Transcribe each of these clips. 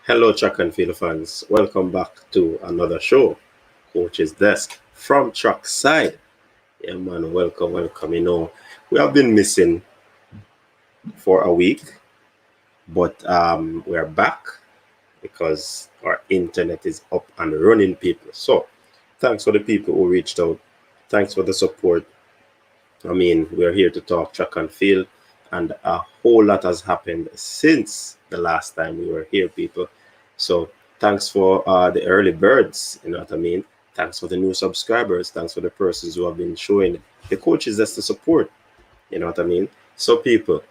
Hello, track and field fans. Welcome back to another show, Coach's Desk from track side. Yeah, man, welcome. We have been missing for a week, but we're back because our internet is up and running, people. So, thanks for the people who reached out. Thanks for the support. We're here to talk track and field, and a whole lot has happened since the last time we were here, people. So thanks for the early birds, you know what I mean? Thanks for the new subscribers. Thanks for the persons who have been showing the coaches that's the support, you know what I mean? So people,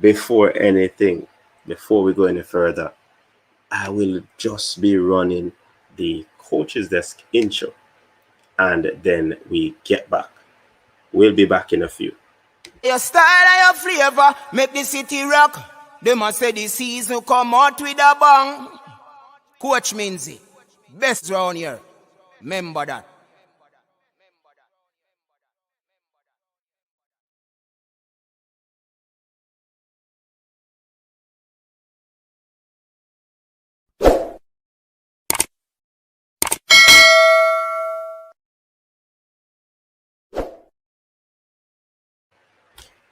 before anything, before we go any further, I will just be running the coaches desk intro, and then we get back. We'll be back in a few. Your style and your flavor make the city rock. They must say the season come out with a bang. Coach Minzy, best round here. Remember that.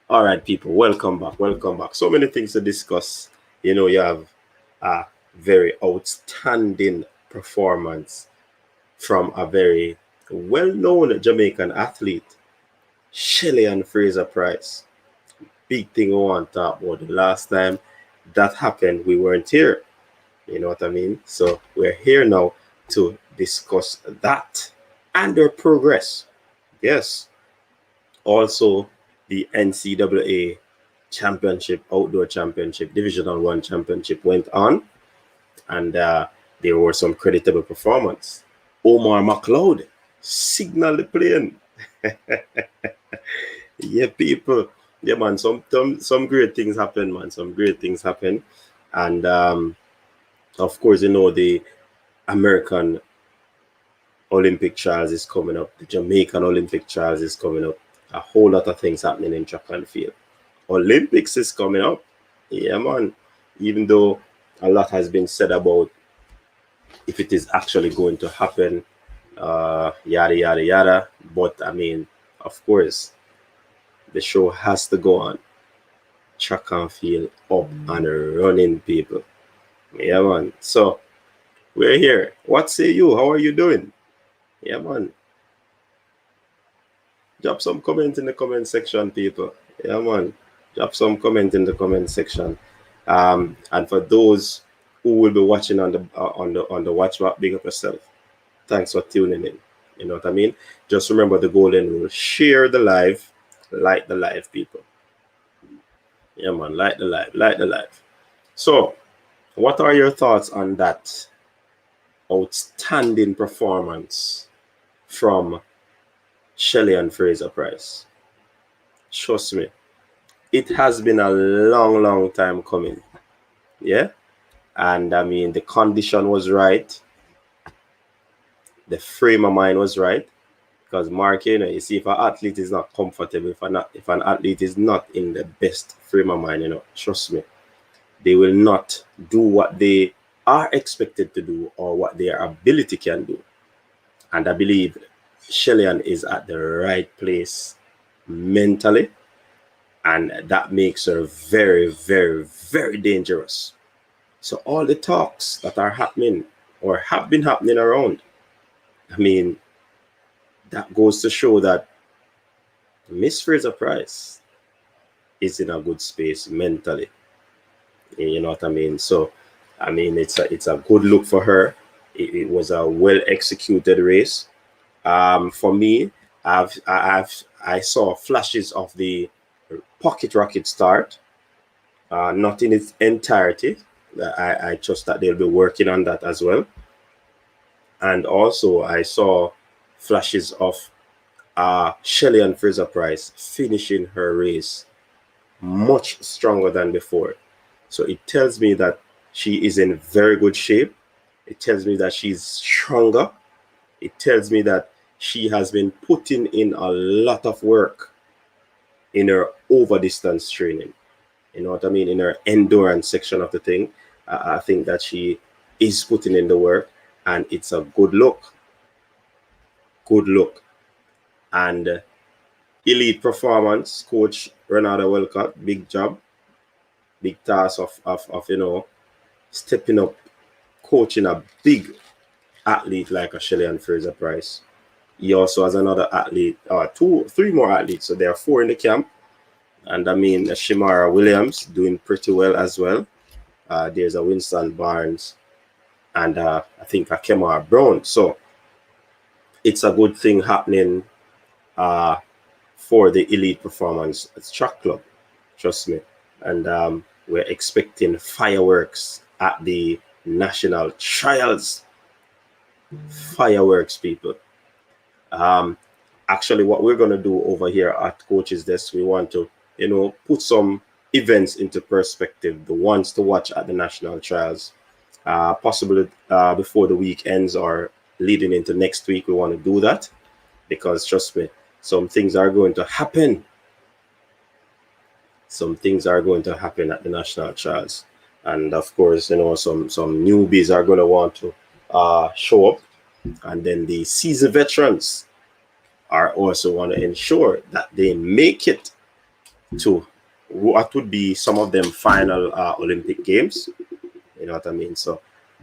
All right, people, welcome back. So many things to discuss. You have a very outstanding performance from a very well-known Jamaican athlete, Shelly and Fraser Price. Big thing we want to talk about. The last time that happened, we weren't here. You know what I mean? So we're here now to discuss that and their progress. Yes. Also, the NCAA championship, outdoor championship, Divisional One championship went on, and there were some creditable performance. Omar McLeod signal the plane. Yeah, people. Yeah, man. Some great things happen, man. Some great things happen, and of course, the American Olympic trials is coming up. The Jamaican Olympic trials is coming up. A whole lot of things happening in track and field. Olympics is coming up. Yeah, man. Even though a lot has been said about if it is actually going to happen, yada, yada, yada. But of course, the show has to go on. Track and field up and running, people. Yeah, man. So, we're here. What say you? How are you doing? Yeah, man. Drop some comment in the comment section, people. Yeah, man. Drop some comment in the comment section. And for those who will be watching on the watch back, big up yourself. Thanks for tuning in. You know what I mean? Just remember the golden rule: share the live, like the live, people. Yeah, man. Like the live. So, what are your thoughts on that outstanding performance from Shelly and Fraser Price? Trust me, it has been a long time coming. Yeah. And the condition was right. The frame of mind was right. Because Mark, you see, if an athlete is not comfortable, if an athlete is not in the best frame of mind, trust me, they will not do what they are expected to do or what their ability can do. And I believe Shellyan is at the right place mentally, and that makes her very, very, very dangerous. So all the talks that are happening or have been happening around, that goes to show that Miss Fraser Price is in a good space mentally. You know what I mean? So, it's a good look for her. It was a well executed race. For me, I saw flashes of the pocket rocket start, not in its entirety. I trust that they'll be working on that as well. And also, I saw flashes of Shelly and Fraser Price finishing her race much stronger than before. So it tells me that she is in very good shape. It tells me that she's stronger. It tells me that she has been putting in a lot of work in her over distance training. You know what I mean? In her endurance section of the thing, I think that she is putting in the work, and it's a good look. Good look. And elite performance, Coach Renata Welcott, big job, big task of stepping up, coaching a big athlete like a Shelley and Fraser Price. He also has another athlete, three more athletes. So there are 4 in the camp. And I mean, Shimara Williams doing pretty well as well. There's a Winston Barnes and I think a Kemar Brown. So it's a good thing happening for the elite performance track club. Trust me. And we're expecting fireworks at the national trials. Fireworks, people. Actually, what we're going to do over here at Coach's Desk, we want to, put some events into perspective, the ones to watch at the national trials, possibly before the week ends or leading into next week. We want to do that because, trust me, some things are going to happen. Some things are going to happen at the national trials. And of course, some newbies are going to want to show up. And then the seasoned veterans are also want to ensure that they make it to what would be some of them final Olympic Games. You know what I mean? So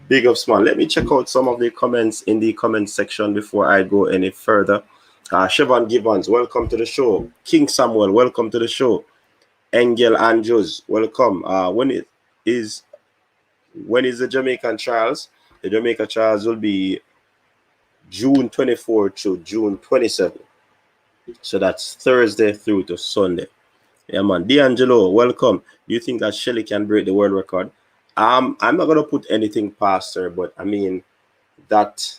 big ups, man. Let me check out some of the comments in the comment section before I go any further. Siobhan Gibbons, welcome to the show. King Samuel, welcome to the show. Engel Andrews, welcome. When is the Jamaican trials? The Jamaica trials will be June 24 to June 27. So that's Thursday through to Sunday. Yeah, man. D'Angelo, welcome. Do you think that Shelly can break the world record? I'm not gonna put anything past her, but I mean that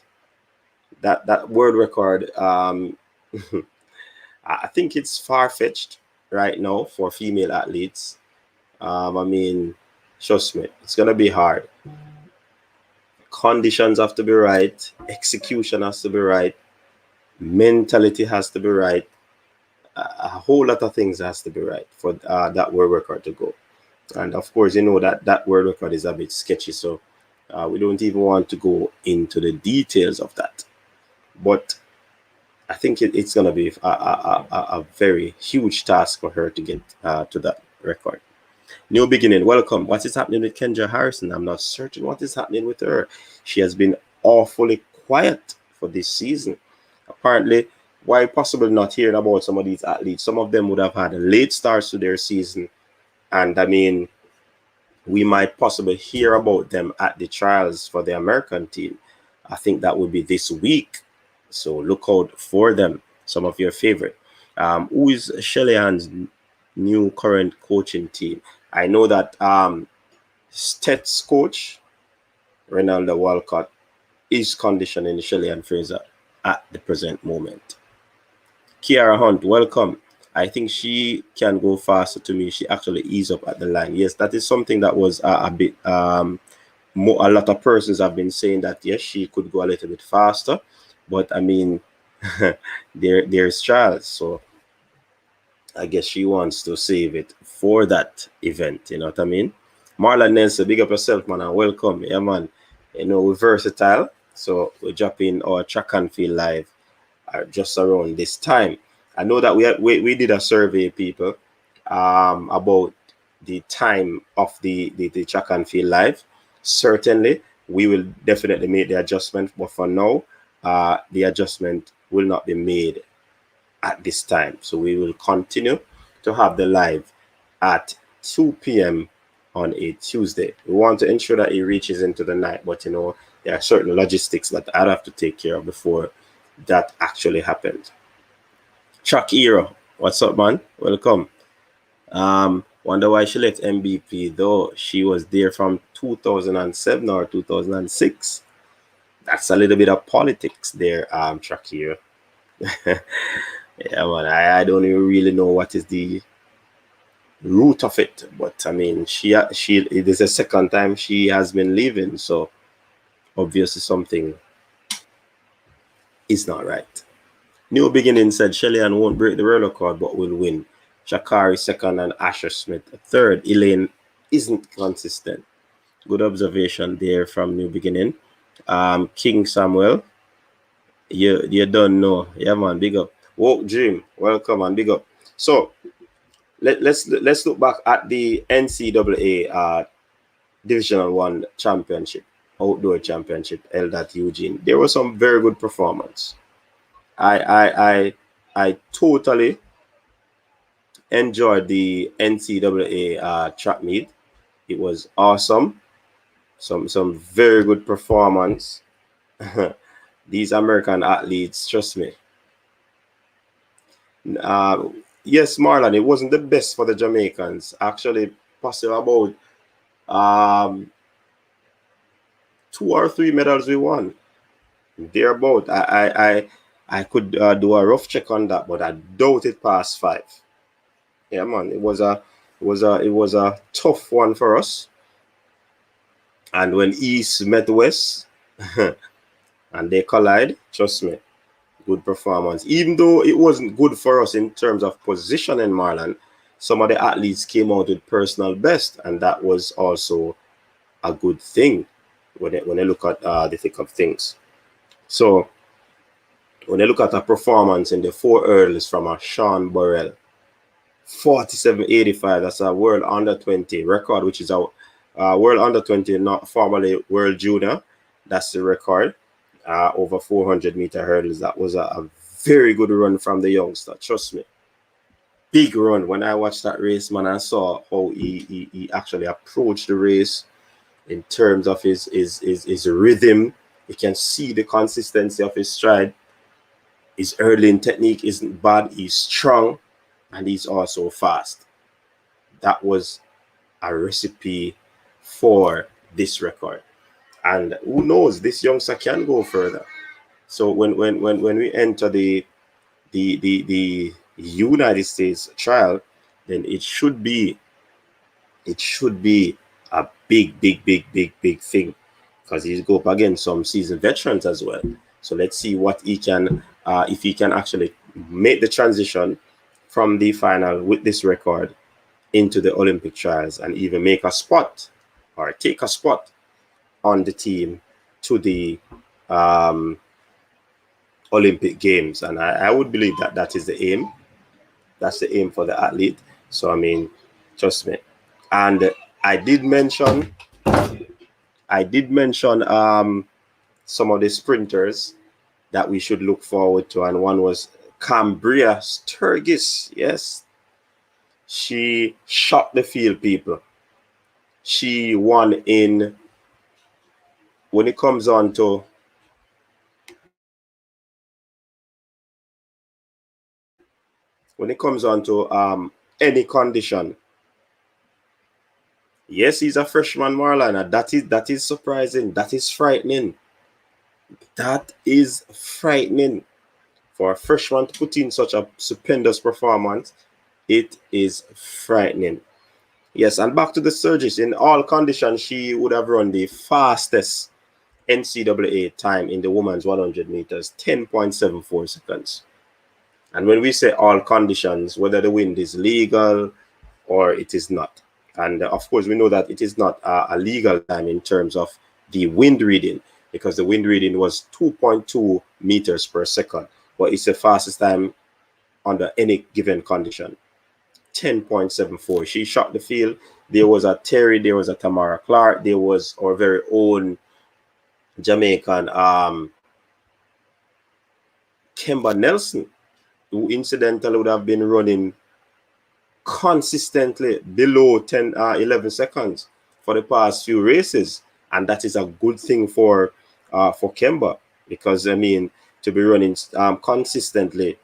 world record. I think it's far-fetched right now for female athletes. I mean, trust me, it's gonna be hard. Conditions have to be right, execution has to be right, mentality has to be right, a whole lot of things has to be right for that world record to go. And of course, that world record is a bit sketchy, so we don't even want to go into the details of that. But I think it's going to be a very huge task for her to get to that record. New beginning, welcome. What is happening with Kendra Harrison? I'm not certain what is happening with her. She has been awfully quiet for this season. Apparently, why possibly not hearing about some of these athletes? Some of them would have had late starts to their season. And I mean, we might possibly hear about them at the trials for the American team. I think that would be this week. So look out for them. Some of your favorite. Who is Shelly Ann's new current coaching team? I know that Stet's coach, Renaldo Walcott, is conditioning Shelly Ann Fraser at the present moment. Kiara Hunt, welcome. I think she can go faster to me. She actually eased up at the line. Yes, that is something that was a bit more. A lot of persons have been saying that yes, she could go a little bit faster, but I mean, there's trials, so I guess she wants to save it for that event. You know what I mean? Marla Nelson, big up yourself, man, and welcome. Yeah, man. We're versatile, so we're dropping our track and field live just around this time. I know that we did a survey, people, about the time of the track and field live. Certainly, we will definitely make the adjustment, but for now, the adjustment will not be made at this time. So we will continue to have the live at 2 p.m. on a Tuesday. We want to ensure that it reaches into the night, but there are certain logistics that I'd have to take care of before that actually happened. Chuck Era, what's up, man? Welcome. Wonder why she left MVP, though she was there from 2007 or 2006. That's a little bit of politics there, Chuck Era. Yeah, man, I don't even really know what is the root of it, but I mean, she it is the second time she has been leaving, so obviously something is not right. New Beginning said Shelly Ann won't break the world record but will win. Shakari second, and Asher Smith third. Elaine isn't consistent. Good observation there from New Beginning. King Samuel, you don't know. Yeah, man, big up. Woke Dream, welcome and big up. So let's look back at the NCAA Divisional One Championship, outdoor championship held at Eugene. There was some very good performance. I totally enjoyed the NCAA track meet. It was awesome. Some very good performance. These American athletes, trust me. Uh, yes, Marlon, it wasn't the best for the Jamaicans. Actually, possible about 2 or 3 medals we won. Thereabout. I could do a rough check on that, but I doubt it passed 5. Yeah, man, it was a tough one for us. And when East met West, and they collide, trust me, good performance. Even though it wasn't good for us in terms of positioning, Marlon, some of the athletes came out with personal best, and that was also a good thing when they look at the thick of things. So when they look at a performance in the 4 hurdles from a Sean Burrell, 47.85, that's a world under 20 record, which is a world under 20, not formerly world junior. That's the record. Over 400-meter hurdles. That was a very good run from the youngster. Trust me. Big run. When I watched that race, man, I saw how he actually approached the race in terms of his rhythm. You can see the consistency of his stride. His hurdling technique isn't bad. He's strong, and he's also fast. That was a recipe for this record. And who knows, this youngster can go further. So when we enter the United States trial, then it should be a big thing, because he's go up against some seasoned veterans as well. So let's see what he can, if he can actually make the transition from the final with this record into the Olympic trials, and even make a spot or take a spot on the team to the Olympic Games. And I would believe that is the aim. That's the aim for the athlete. So, I mean, trust me. And I did mention some of the sprinters that we should look forward to. And one was Cambria Sturgis. Yes. She shocked the field, people. She won in, when it comes on to any condition. Yes, he's a freshman, Marlon. That is surprising. That is frightening. That is frightening. For a freshman to put in such a stupendous performance, it is frightening. Yes, and back to the Sturgis. In all conditions, she would have run the fastest NCAA time in the women's 100 meters, 10.74 seconds. And when we say all conditions, whether the wind is legal or it is not. And of course, we know that it is not a legal time in terms of the wind reading, because the wind reading was 2.2 meters per second. But it's the fastest time under any given condition, 10.74. She shocked the field. There was a Terry, there was a Tamara Clark, there was our very own Jamaican Kemba Nelson, who incidentally would have been running consistently below 11 seconds for the past few races. And that is a good thing for Kemba, because, I mean, to be running consistently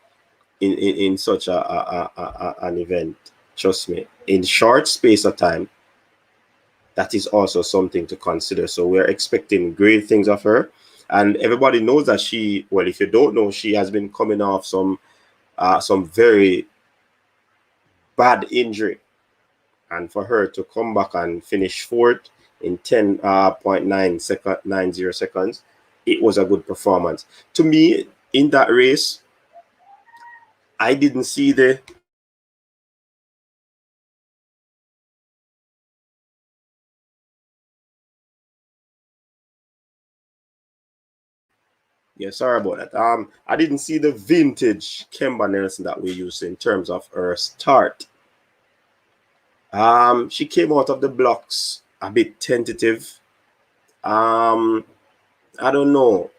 in such an event, trust me, in short space of time, that is also something to consider. So we're expecting great things of her. And everybody knows that she, well, if you don't know, she has been coming off some very bad injury. And for her to come back and finish fourth in 10.90 seconds, it was a good performance. To me, in that race, I didn't see the Yeah, sorry about that. I didn't see the vintage Kemba Nelson that we used in terms of her start. She came out of the blocks a bit tentative. I don't know.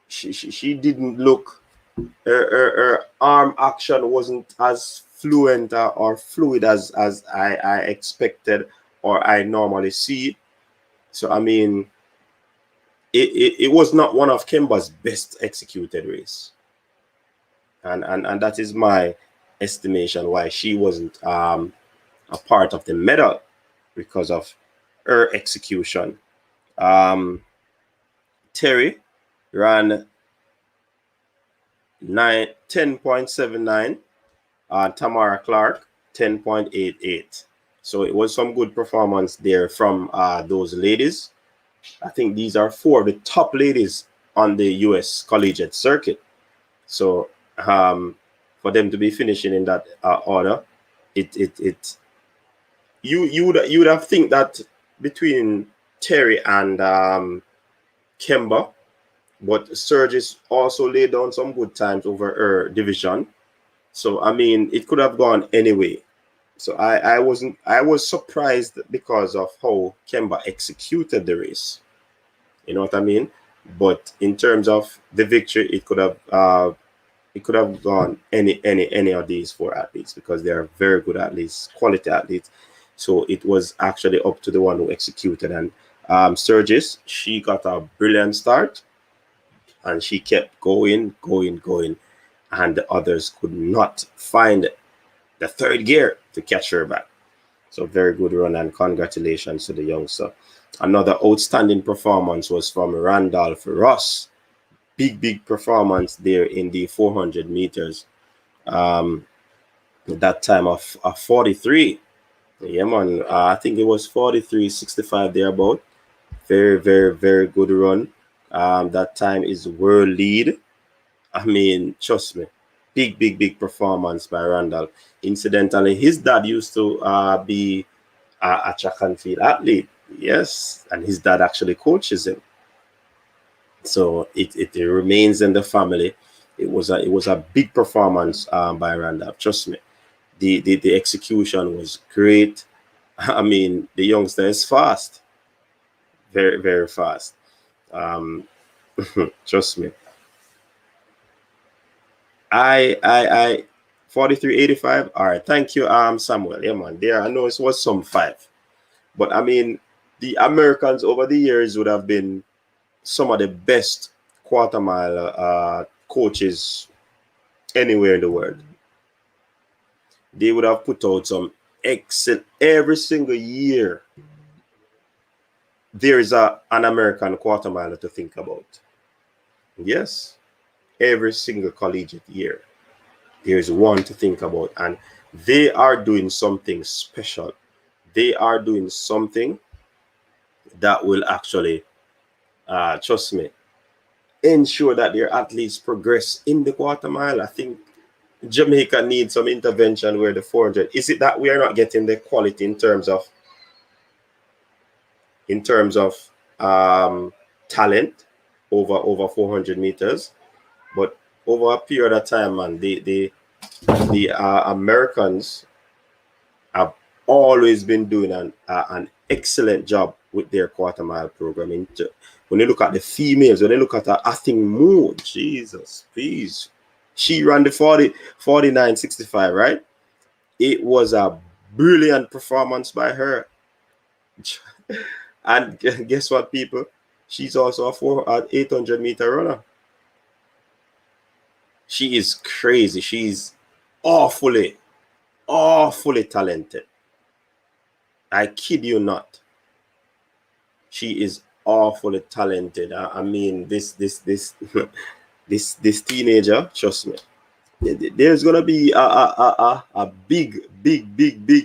She didn't look. Her arm action wasn't as fluent or fluid as I expected or I normally see. So I mean, it was not one of Kemba's best executed race, and that is my estimation why she wasn't a part of the medal because of her execution. Um, Terry ran 10.79. Tamara Clark 10.88. So it was some good performance there from those ladies. I think these are four of the top ladies on the U.S. collegiate circuit. So for them to be finishing in that order, you would have think that between Terry and Kemba, but Sturgis also laid down some good times over her division. So I mean, it could have gone anyway. So I was surprised because of how Kemba executed the race. You know what I mean? But in terms of the victory, it could have gone any of these four athletes because they are very good athletes, quality athletes. So it was actually up to the one who executed. And Sturgis, she got a brilliant start, and she kept going, and the others could not find the third gear to catch her back. So very good run, and congratulations to the youngster. Another outstanding performance was from Randolph Ross. Big performance there in the 400 meters. That time of 43. Yeah, man. I think it was 43.65 thereabout. Very good run. That time is world lead. I mean, trust me, big performance by Randall. Incidentally, his dad used to be a track and field athlete. Yes, and his dad actually coaches him. So it remains in the family. It was a big performance by Randall. Trust me, the execution was great. I mean, the youngster is fast, very fast. Um, trust me. I 43.85. All right, thank you, Samuel. Yeah, man. There, I know it was some five, but I mean, the Americans over the years would have been some of the best quarter mile coaches anywhere in the world. They would have put out some excellent every single year. There is an American quarter mile to think about. Yes, every single collegiate year. There's one to think about, and they are doing something special. They are doing something that will actually, trust me, ensure that their athletes progress in the quarter mile. I think Jamaica needs some intervention where the 400. Is it that we are not getting the quality in terms of talent over 400 meters, but over a period of time, man, the Americans have always been doing an excellent job with their quarter mile program. When you look at the females, when you look at I think Moore, Jesus, please, she ran the 49.65, right? It was a brilliant performance by her. And guess what, people? She's also a 800-meter runner. She is crazy. She's awfully talented. I kid you not. She is awfully talented. I mean, this this teenager, trust me, there's gonna be a big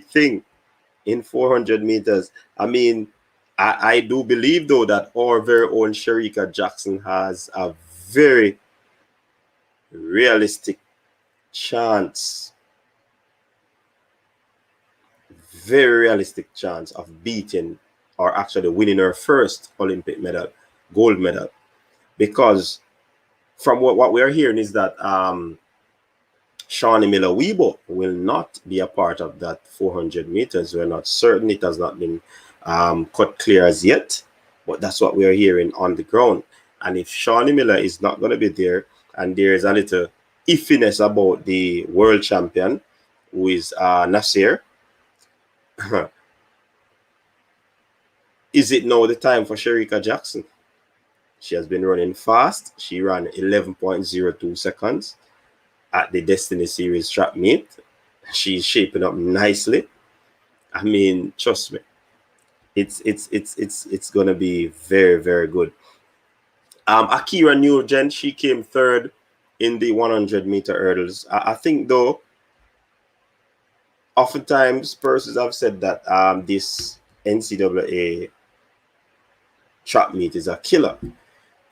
thing in 400 meters. I mean, I do believe though that our very own Sherika Jackson has a very realistic chance, of beating or actually winning her first Olympic medal, gold medal, because from what we are hearing is that Shawnee Miller-Weibo will not be a part of that 400 meters. We're not certain. It has not been cut clear as yet, but that's what we are hearing on the ground. And if Shawnee Miller is not going to be there, and there is a little iffiness about the world champion, who is Nasir, is it now the time for Sherika Jackson? She has been running fast. She ran 11.02 seconds at the Destiny Series track meet. She's shaping up nicely. I mean, trust me, it's gonna be very, very good. Akira Nugent, she came third in the 100-meter hurdles. I think though, oftentimes persons have said that this NCAA track meet is a killer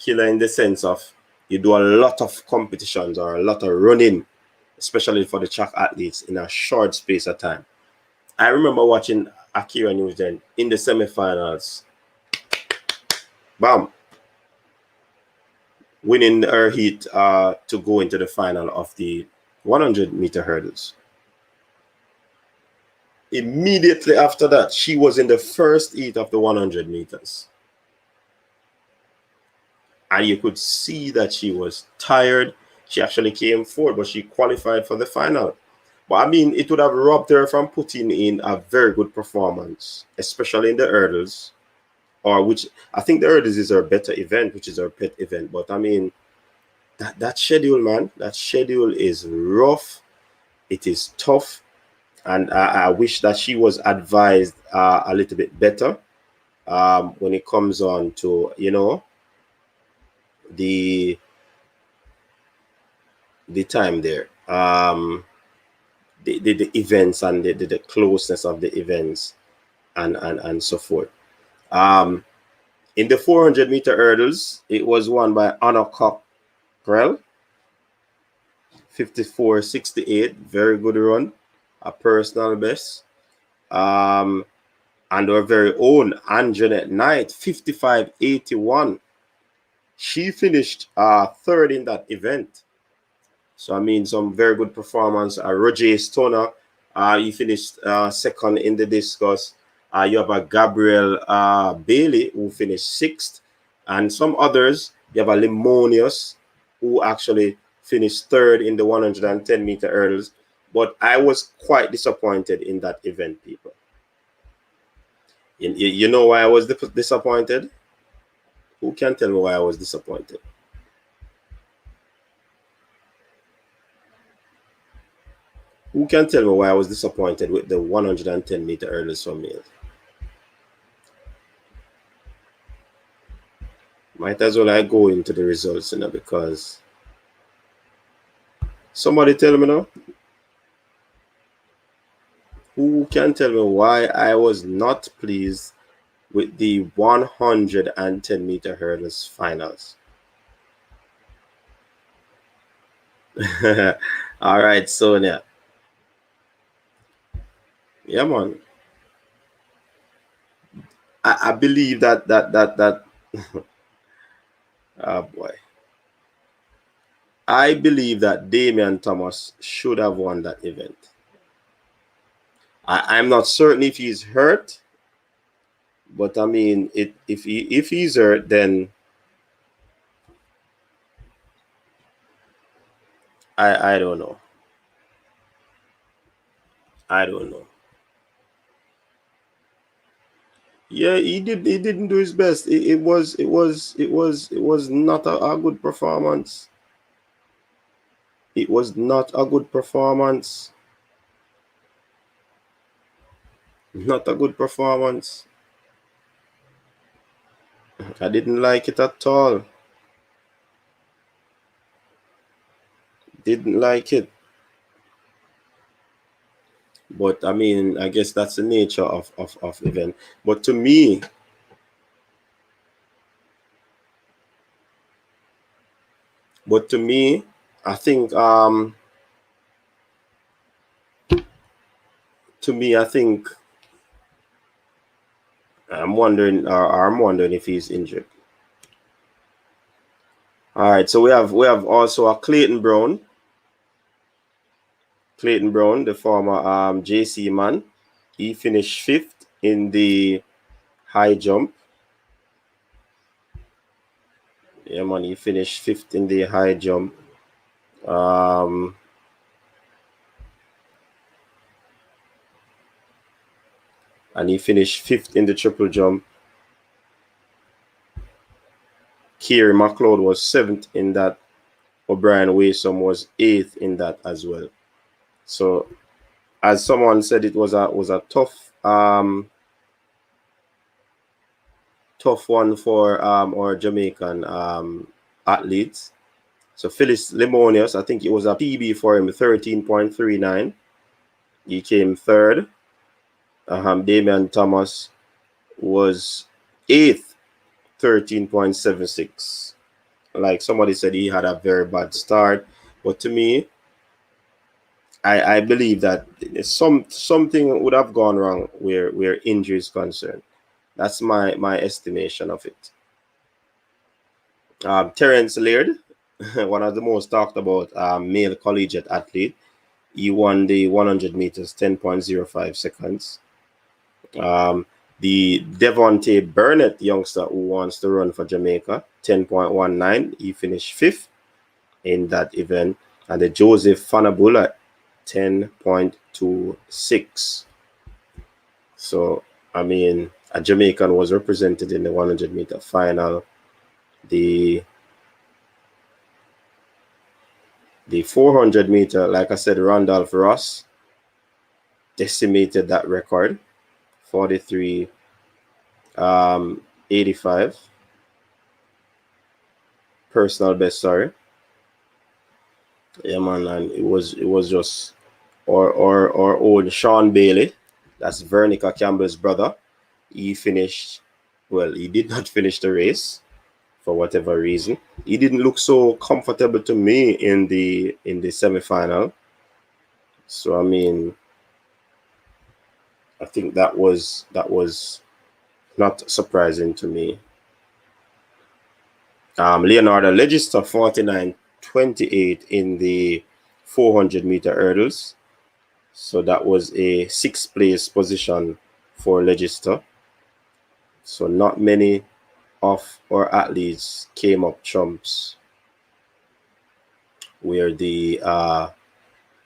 in the sense of you do a lot of competitions or a lot of running, especially for the track athletes, in a short space of time. I remember watching Akira Nugent in the semifinals. Bam! Winning her heat to go into the final of the 100-meter hurdles. Immediately after that, she was in the first heat of the 100 meters. And you could see that she was tired. She actually came forward, but she qualified for the final. But I mean, it would have robbed her from putting in a very good performance, especially in the hurdles, or which I think the hurdles is her better event, which is her pet event. But I mean, that schedule, man, that schedule is rough. It is tough. And I wish that she was advised a little bit better when it comes on to, you know, the time there, the events and the closeness of the events and so forth. In the 400-meter hurdles, it was won by Anna Cockrell, 54.68, very good run, a personal best. And our very own Anjanette Knight, 55.81. She finished third in that event. So, I mean, some very good performance. Roger Stoner, he finished second in the discus. You have a Gabriel Bailey, who finished sixth. And some others, you have a Limonius, who actually finished third in the 110-meter hurdles. But I was quite disappointed in that event, people. You know why I was disappointed? Who can tell me why I was disappointed? Who can tell me why I was disappointed with the 110-meter hurdles for males? Might as well I go into the results, you know, because somebody tell me now. Who can tell me why I was not pleased with the 110-meter hurdles finals? All right, Sonia. Yeah, man. I believe that oh boy. I believe that Damian Thomas should have won that event. I'm not certain if he's hurt, but I mean, if he's hurt, then I don't know. I don't know. Yeah, he didn't do his best. It was not a good performance. It was not a good performance. Not a good performance. I didn't like it at all. Didn't like it. But I mean, I guess that's the nature of event. But to me, I think I'm wondering if he's injured. All right, so we have also a Clayton Brown. Clayton Brown, the former JC man, he finished 5th in the high jump. Yeah, man, he finished 5th in the high jump. And he finished 5th in the triple jump. Kieran McLeod was 7th in that. O'Brien Wasom was 8th in that as well. So, as someone said, it was a tough one for our Jamaican athletes. So Phyllis Limonius, I think it was a PB for him, 13.39. He came 3rd. Damian Thomas was 8th, 13.76. Like somebody said, he had a very bad start. But to me, I believe that something would have gone wrong where injury is concerned. That's my estimation of it. Terence Laird, one of the most talked about male collegiate athlete. He won the 100 meters, 10.05 seconds. The Devontae Burnett youngster who wants to run for Jamaica, 10.19. He finished 5th in that event. And the Joseph Fanabula, 10.26. So, I mean, a Jamaican was represented in the 100 meter final. The 400 meter, like I said, Randolph Ross decimated that record, 43.85. Personal best, sorry. Yeah, man, and it was just or old Sean Bailey, that's Vernica Campbell's brother. He did not finish the race for whatever reason. He didn't look so comfortable to me in the semi-final. So I mean, I think that was not surprising to me. Leonardo Legister, 49.28 in the 400 meter hurdles. So that was a 6th place position for Legister. So not many of our athletes came up trumps where the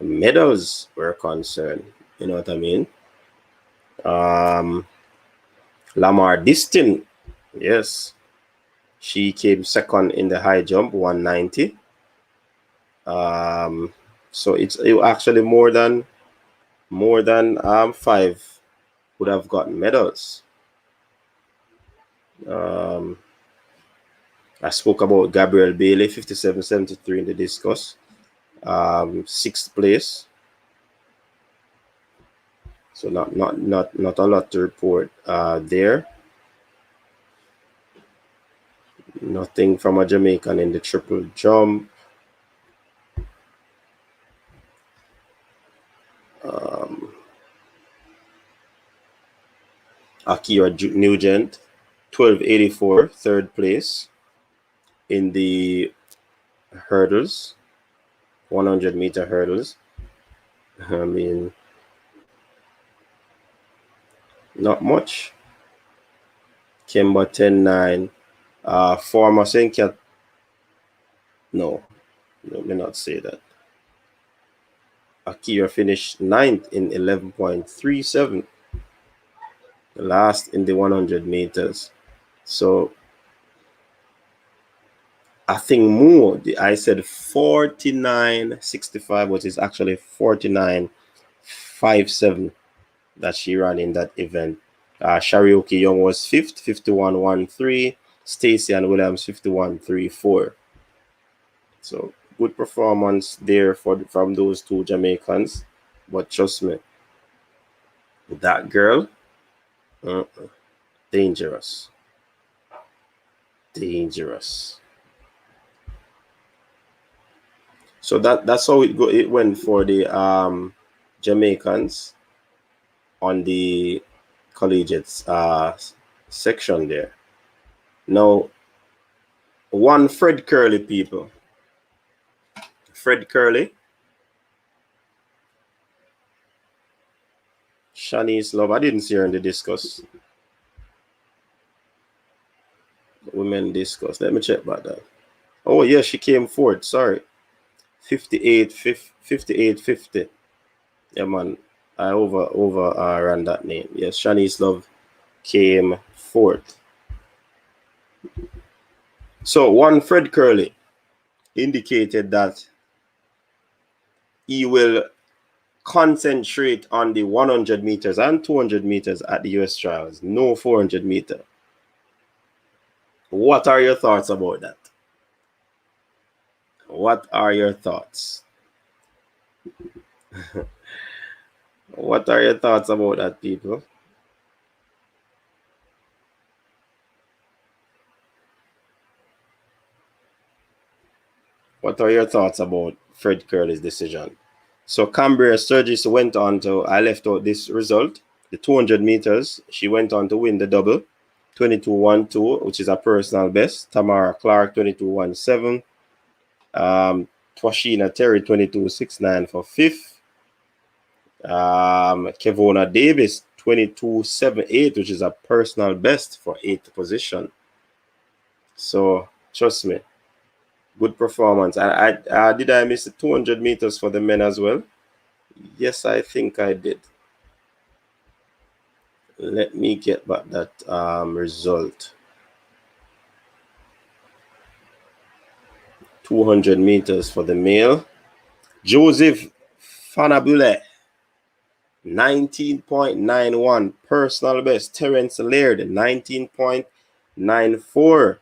medals were concerned. You know what I mean? Lamar Distin, yes, she came 2nd in the high jump, 190. So it actually more than 5 would have gotten medals. I spoke about Gabriel Bailey, 57.73 in the discus, 6th place. So not a lot to report there. Nothing from a Jamaican in the triple jump. Akira Nugent, 12.84, 3rd place in the hurdles, 100 meter hurdles. I mean, not much. Kemba, 10.9. Former Senka. No, let me not say that. Akira finished 9th in 11.37. Last in the 100 meters. So I think more. I said 49.65, which is actually 49.57 that she ran in that event. Sharioki Young was 5th, 51.13. Stacy and Williams, 51.34. So good performance there from those two Jamaicans. But trust me, that girl, dangerous. So that's how it went for the Jamaicans on the collegiate section there. Now One Fred Curley, people. Fred Curley. Shanice Love. I didn't see her in the discuss. Women discuss. Let me check about that. Oh, yeah, she came fourth. Sorry. 58-50. Yeah, man. I ran that name. Yes, Shanice Love came fourth. So one Fred Curley indicated that he will concentrate on the 100 meters and 200 meters at the US trials. No 400 meter. What are your thoughts about that? What are your thoughts? What are your thoughts about that, people? What are your thoughts about Fred Curley's decision? So Cambria Sturgis went on to, I left out this result, the 200 meters. She went on to win the double, 22.12, which is a personal best. Tamara Clark, 22.17. Twashina Terry, 22.69 for fifth. Kevona Davis, 22.78, which is a personal best for eighth position. So trust me, good performance. I did I miss the 200 meters for the men as well? Yes, I think I did. Let me get back that result. 200 meters for the male. Joseph Fanabule, 19.91 personal best. Terence Laird, 19.94.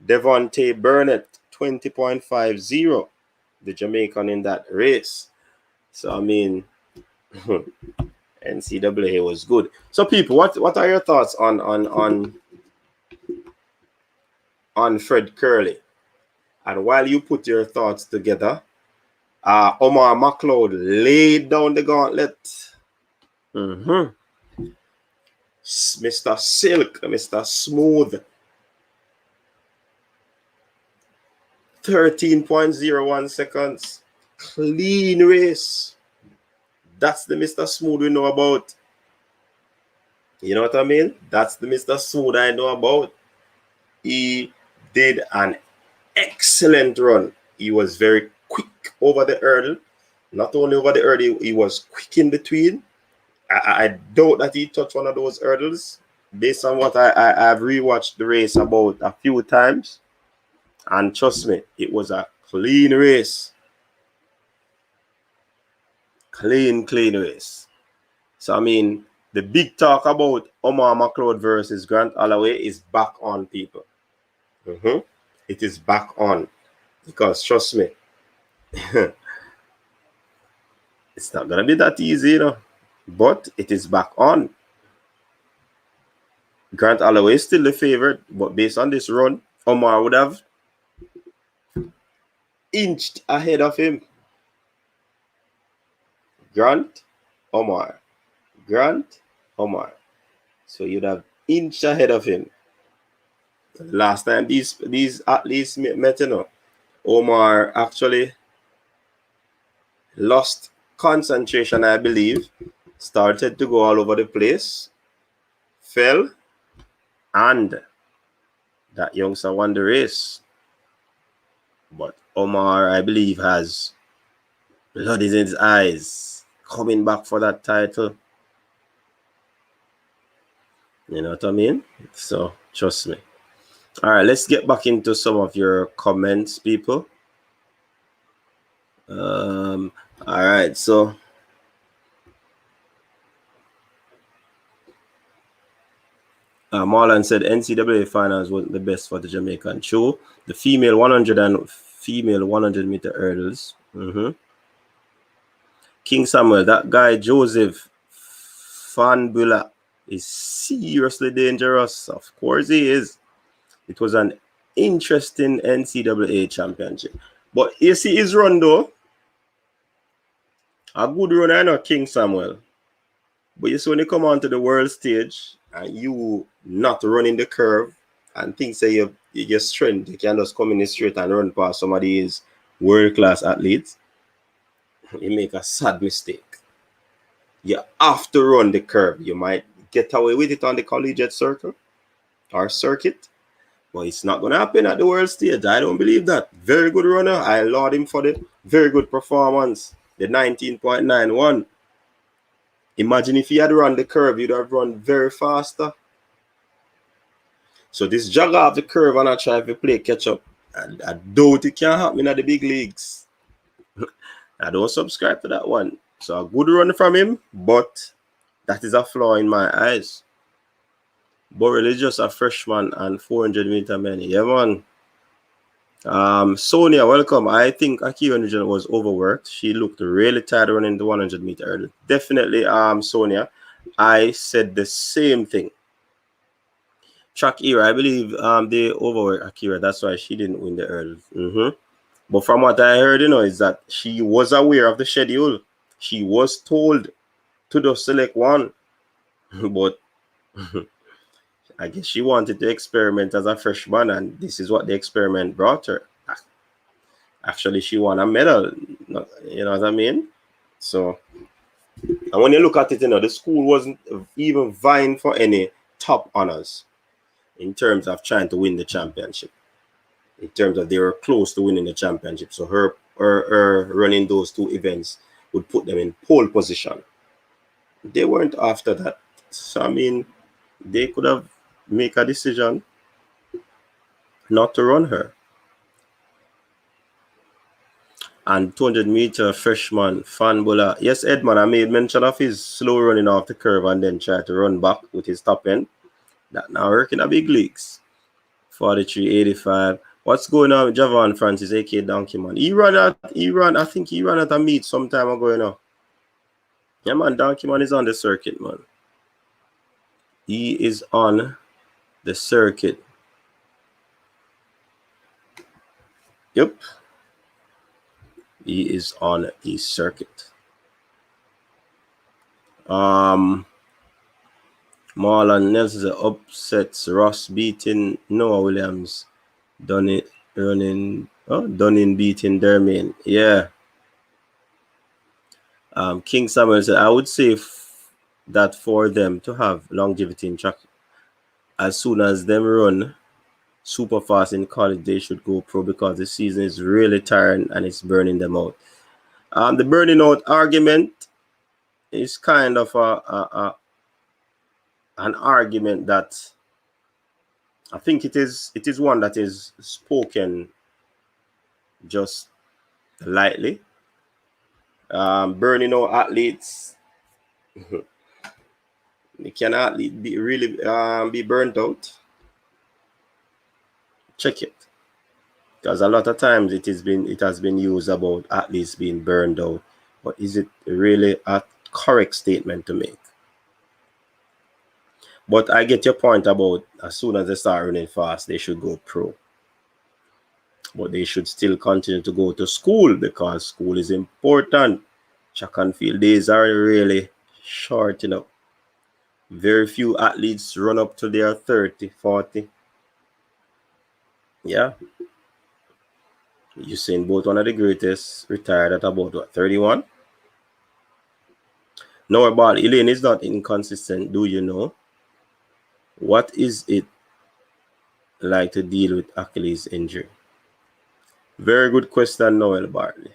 Devontae Burnett, 20.50. The Jamaican in that race. So I mean, NCAA was good. So people, what are your thoughts on Fred Curley? And while you put your thoughts together, Omar McLeod laid down the gauntlet. Mr. Silk, Mr. Smooth. 13.01 seconds. Clean race. That's the Mr. Smooth we know about. You know what I mean? That's the Mr. Smooth I know about. He did an excellent run. He was very quick over the hurdle. Not only over the hurdle, he was quick in between. I doubt that he touched one of those hurdles. Based on what I've rewatched the race about a few times. And trust me, it was a clean race. Clean race. So, I mean, the big talk about Omar McLeod versus Grant Holloway is back on, people. It is back on. Because, trust me, it's not going to be that easy, you know. But it is back on. Grant Holloway is still the favorite. But based on this run, Omar would have inched ahead of him. Grant, Omar. So you'd have inched ahead of him. Last time these athletes met, you know, Omar actually lost concentration, I believe. Started to go all over the place. Fell. And that youngster won the race. But Omar, I believe, has blood in his eyes, coming back for that title. You know what I mean? So, trust me. All right, let's get back into some of your comments, people. All right, so Marlon said NCAA finals wasn't the best for the Jamaican show. The female 100 and female 100 meter hurdles. King Samuel, that guy Joseph Fanbula is seriously dangerous. Of course he is. It was an interesting NCAA championship. But you see his run though. A good run, I know, King Samuel. But you see when you come onto the world stage and you not running the curve and things say you your strength. You can just come in the straight and run past some of these world-class athletes. You make a sad mistake. You have to run the curve. You might get away with it on the collegiate circle or circuit, but it's not going to happen at the world stage. I don't believe that. Very good runner. I laud him for the very good performance. The 19.91. Imagine if he had run the curve, you'd have run very faster. So this jog off the curve and I try to play catch up. And I doubt it can happen at the big leagues. I don't subscribe to that one. So a good run from him, but that is a flaw in my eyes. Burrell is just a freshman and 400-meter man. Yeah, man. Sonia, welcome. I think Akira Nugent was overworked. She looked really tired running the 100-meter early. Definitely, Sonia. I said the same thing. Track era, I believe they overworked Akira. That's why she didn't win the early. But from what I heard, is that she was aware of the schedule. She was told to just select one. But I guess she wanted to experiment as a freshman, and this is what the experiment brought her. Actually, she won a medal. You know what I mean? So, and when you look at it, the school wasn't even vying for any top honors in terms of trying to win the championship. In terms of they were close to winning the championship. So her running those two events would put them in pole position. They weren't after that. So, I mean, they could have made a decision not to run her. And 200-meter freshman Fanbula. Yes, Edmund, I made mention of his slow running off the curve and then try to run back with his top end. That now working at big leagues. 43.85. What's going on with Javon Francis, aka Donkey Man? I think he ran at a meet some time ago, Yeah, man, Donkey Man is on the circuit, man. He is on the circuit. Yep. He is on the circuit. Marlon Nelson upsets Ross beating Noah Williams. Dunning beating Dermain. Yeah. King Samuel said, I would say that for them to have longevity in track, as soon as them run super fast in college, they should go pro because the season is really tiring and it's burning them out. The burning out argument is kind of an argument that I think it is one that is spoken just lightly. Burning out athletes, can an athlete be burnt out? Check it, because a lot of times it has been used about athletes being burned out, but is it really a correct statement to make? But I get your point about as soon as they start running fast, they should go pro. But they should still continue to go to school because school is important. Track and field days are really short, Very few athletes run up to their 30, 40. Yeah. Usain Bolt, one of the greatest, retired at about 31? No, about Elaine is not inconsistent, do you know? What is it like to deal with Achilles injury? Very good question, Noel Bartley.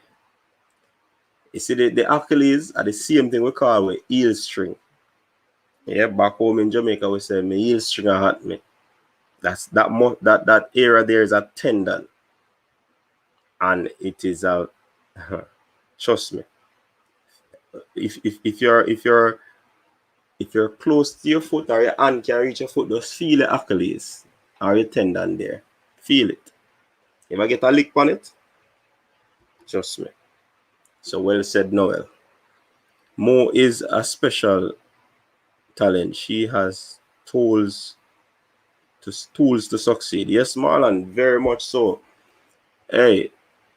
You see, the Achilles are the same thing we call with heel string. Yeah, back home in Jamaica, we say, my heel string hurt me. That area there is a tendon. And it is a, trust me, if you're close to your foot or your hand can reach your foot, just feel the Achilles or your tendon there. Feel it. If I get a lick on it, trust me. So well said, Noel. Mo is a special talent. She has tools to succeed. Yes, Marlon, very much so. Hey,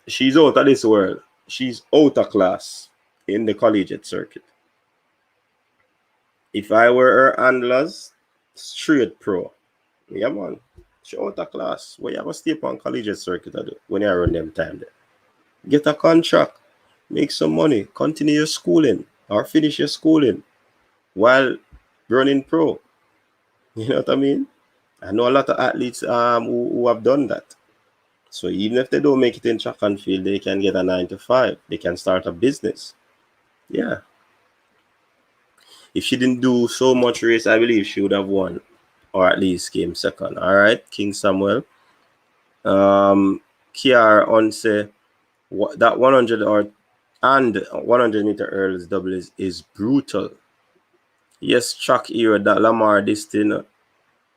she's out of this world. She's out of class in the collegiate circuit. If I were her handlers, straight pro. Yeah, man. She out of class. What you have to stay on collegiate circuit to do when you run them time there? Get a contract, make some money, continue your schooling or finish your schooling while running pro. You know what I mean? I know a lot of athletes who have done that. So even if they don't make it in track and field, they can get a 9 to 5. They can start a business. Yeah. If she didn't do so much race, I believe she would have won, or at least came second. All right, King Samuel. Kiara Onse, that 100 or and 100-meter hurdles double is brutal. Yes, track era that Lamar Distin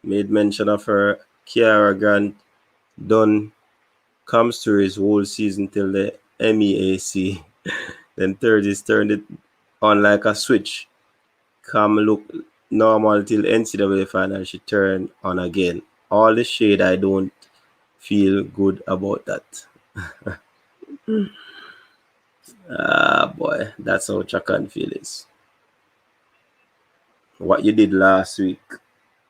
made mention of her. Kiara Grant done comes through his whole season till the MEAC. Then Sturgis turned it on like a switch. Cam look normal till NCAA final. She turned on again. All the shade, I don't feel good about that. Boy, that's how track and field is. What you did last week.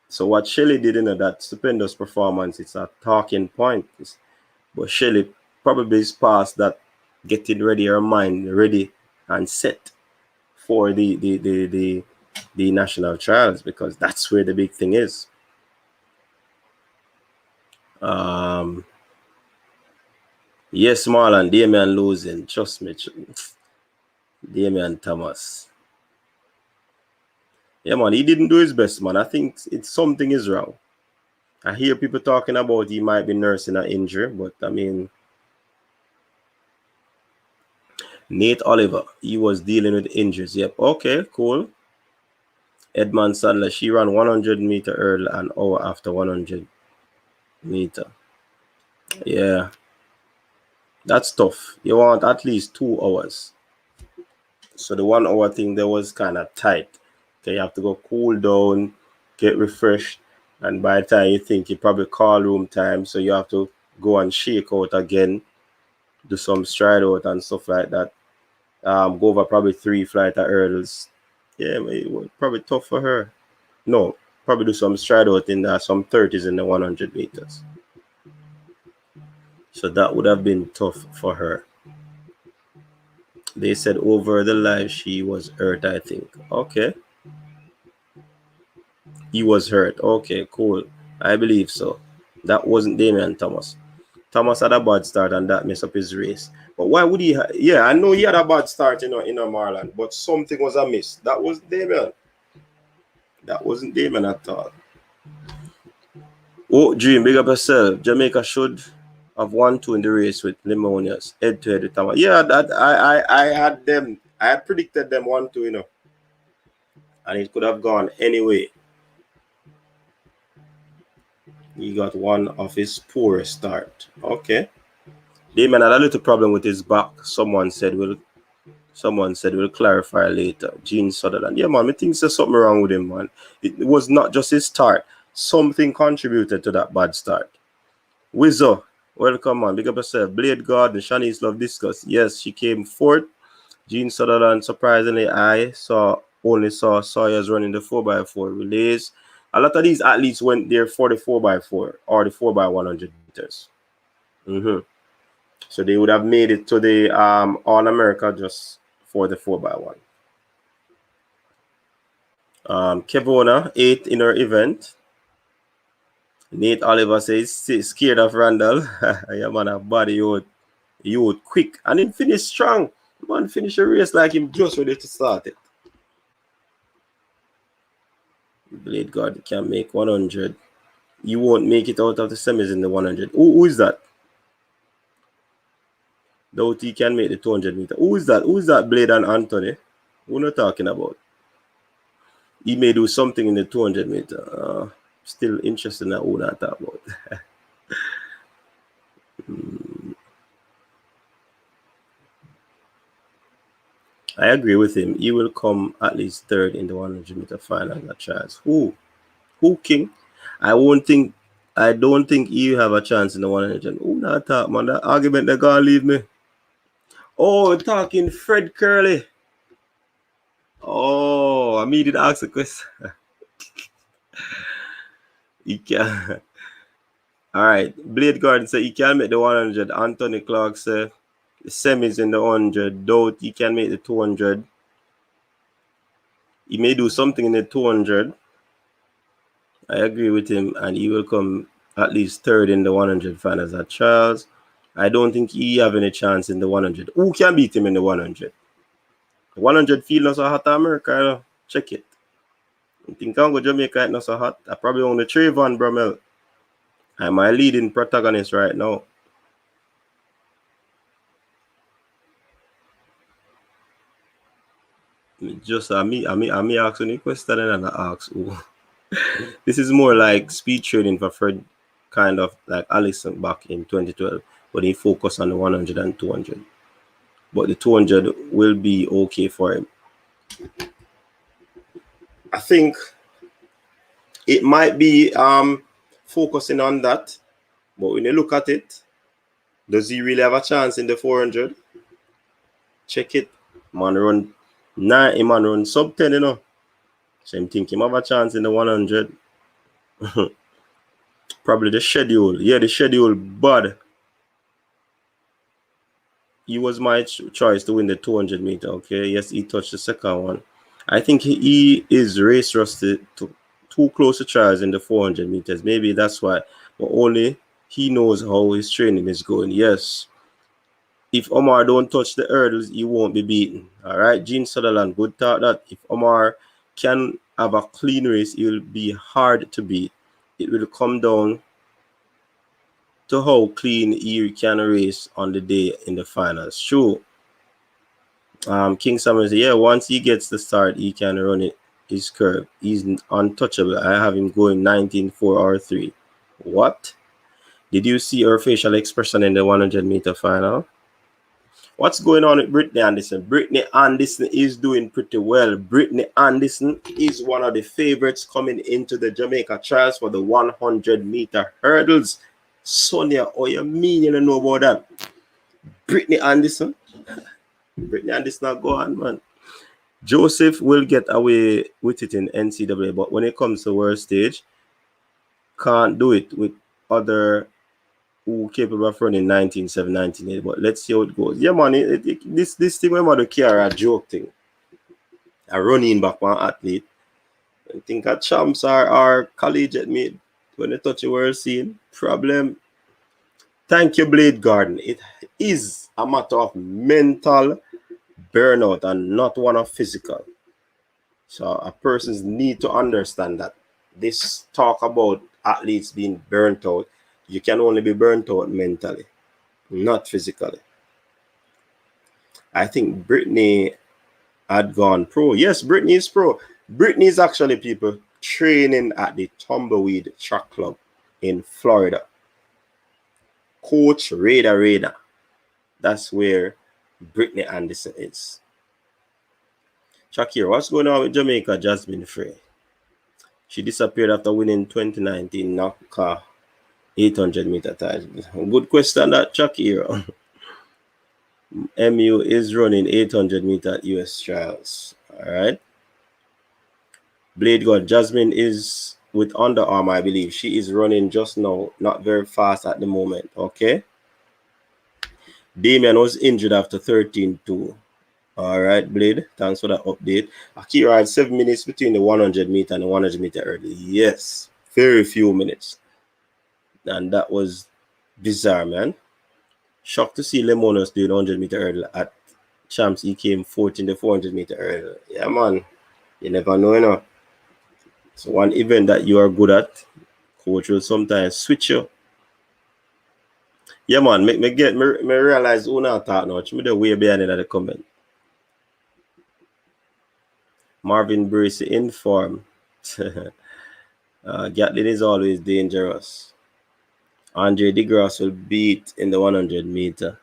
So what Shelly did in that stupendous performance, it's a talking point. But Shelly probably is past that, getting ready, her mind ready and set for the national trials, because that's where the big thing is. Yes, Marlon, Damian losing. Trust me. Damian Thomas. Yeah, man, he didn't do his best, man. I think something is wrong. I hear people talking about he might be nursing an injury, but I mean, Nate Oliver, he was dealing with injuries. Yep, okay, cool. Edmond Sadler, she ran 100-meter hurdle an hour after 100-meter. Yeah, that's tough. You want at least 2 hours. So the 1 hour thing there was kind of tight. Okay, you have to go cool down, get refreshed, and by the time you think you probably call room time, so you have to go and shake out again, do some stride out and stuff like that. Go over probably 3 flight of hurdles. Yeah, it was probably tough for her. No, probably do some stride out in some 30s in the 100 meters. So that would have been tough for her. They said over the live she was hurt, I think. Okay. He was hurt. Okay, cool. I believe so. That wasn't Damian Thomas. Thomas had a bad start and that messed up his race. But why would he? Yeah, I know he had a bad start in a Marlon, but something was amiss. That was Damian. That wasn't Damian at all. Oh, Dream, big up yourself. Jamaica should have won 2 in the race with Limonius, head to head with Thomas. Yeah, that I had them. I had predicted them 1-2, and it could have gone anyway. He got one of his poorest start. Okay. Damon had a little problem with his back. Someone said we'll clarify later. Gene Sutherland. Yeah, man, I think there's something wrong with him, man. It was not just his start. Something contributed to that bad start. Wizzo, welcome, man. Big up yourself. Blade Garden, Shanice Love Discuss. Yes, she came fourth. Gene Sutherland, surprisingly, I only saw Sawyers running the 4x4 relays. A lot of these athletes went there for the 4x4 or the 4x100 meters. So they would have made it to the All America just for the 4x1. Kevona, 8th in her event. Nate Oliver says scared of Randall. Yeah, man, a body you would quick. And he finished strong. Man, finish a race like him just ready to start it. Blade God can make 100. You won't make it out of the semis in the 100. Who is that? Doughty can make the 200 meter. Who is that? Who is that Blade and Anthony? We're not talking about. He may do something in the 200 meter. Still interested in who not talk about. I agree with him. He will come at least third in the 100 meter final. A chance. Who King? I don't think you have a chance in the 100. Who not talk, man? That argument they're gonna leave me. Oh, talking Fred Curley. Oh, I did ask a question. He can. All right. Blade Garden said he can make the 100. Anthony Clark said the semis in the 100. Doubt he can make the 200. He may do something in the 200. I agree with him, and he will come at least third in the 100 finals at Charles. I don't think he have any chance in the 100. Who can beat him in the 100? The 100 field not so hot in America, you know? Check it. I think I'll go Jamaica, it's not so hot. I probably own the Trayvon Bromell. I'm my leading protagonist right now. Just me asking a question and I ask who. This is more like speed training for Fred, kind of like Allison back in 2012, but he focused on the 100 and 200. But the 200 will be okay for him. I think it might be focusing on that, but when you look at it, does he really have a chance in the 400? Check it. Man run 9, man run sub 10, you know. So I'm thinking have a chance in the 100. Probably the schedule. Yeah, the schedule bad. He was my choice to win the 200 meter. Okay, yes, he touched the second one. I think he is race rusted, too close to trials in the 400 meters. Maybe that's why. But only he knows how his training is going. Yes. If Omar don't touch the hurdles, he won't be beaten. All right, Gene Sutherland, good thought that. If Omar can have a clean race, it will be hard to beat. It will come down to how clean he can race on the day in the finals. True. King Summers, yeah, once he gets the start, he can run it. His curve. He's untouchable. I have him going 19.4 or 3. What? Did you see her facial expression in the 100 meter final? What's going on with Britney Anderson? Britney Anderson is doing pretty well. Britney Anderson is one of the favorites coming into the Jamaica trials for the 100 meter hurdles. Sonia, oh, you mean you don't know about that? Britney Anderson? Britney Anderson, go on, man. Joseph will get away with it in NCAA, but when it comes to world stage, can't do it with other who capable of running 19.7, 19.8. But let's see how it goes. Yeah, man, this thing when mother care a joke thing. A running back one athlete. I think a champs are collegiate mate when they touch the world scene. Problem. Thank you, Blade Garden. It is a matter of mental burnout and not one of physical. So a person's need to understand that. This talk about athletes being burnt out, you can only be burnt out mentally, not physically. I think Britney had gone pro. Yes, Britney is pro. Britney is actually, people, training at the Tumbleweed Track Club in Florida. Coach Raider. That's where Britney Anderson is. Shakira, what's going on with Jamaica Jasmine Frey? She disappeared after winning 2019 NACA 800 meter title. Good question, that Shakira. MU is running 800 meter at US trials. All right. Blade God, Jasmine is with Under Armour, I believe. She is running just now, not very fast at the moment. Okay. Damian was injured after 13-2. All right, Blade. Thanks for that update. Akira had 7 minutes between the 100 meter and the 100 meter early. Yes, very few minutes. And that was bizarre, man. Shocked to see Lemonos doing 100 meter early at Champs. He came 14 the 400 meter early. Yeah, man. You never know, you know. So one event that you are good at, coach will sometimes switch you. Yeah, man. Me realize who not talk now. Me the way behind it at the comment. Marvin Bracy informed. Gatlin is always dangerous. Andre DeGrasse will beat in the 100 meter.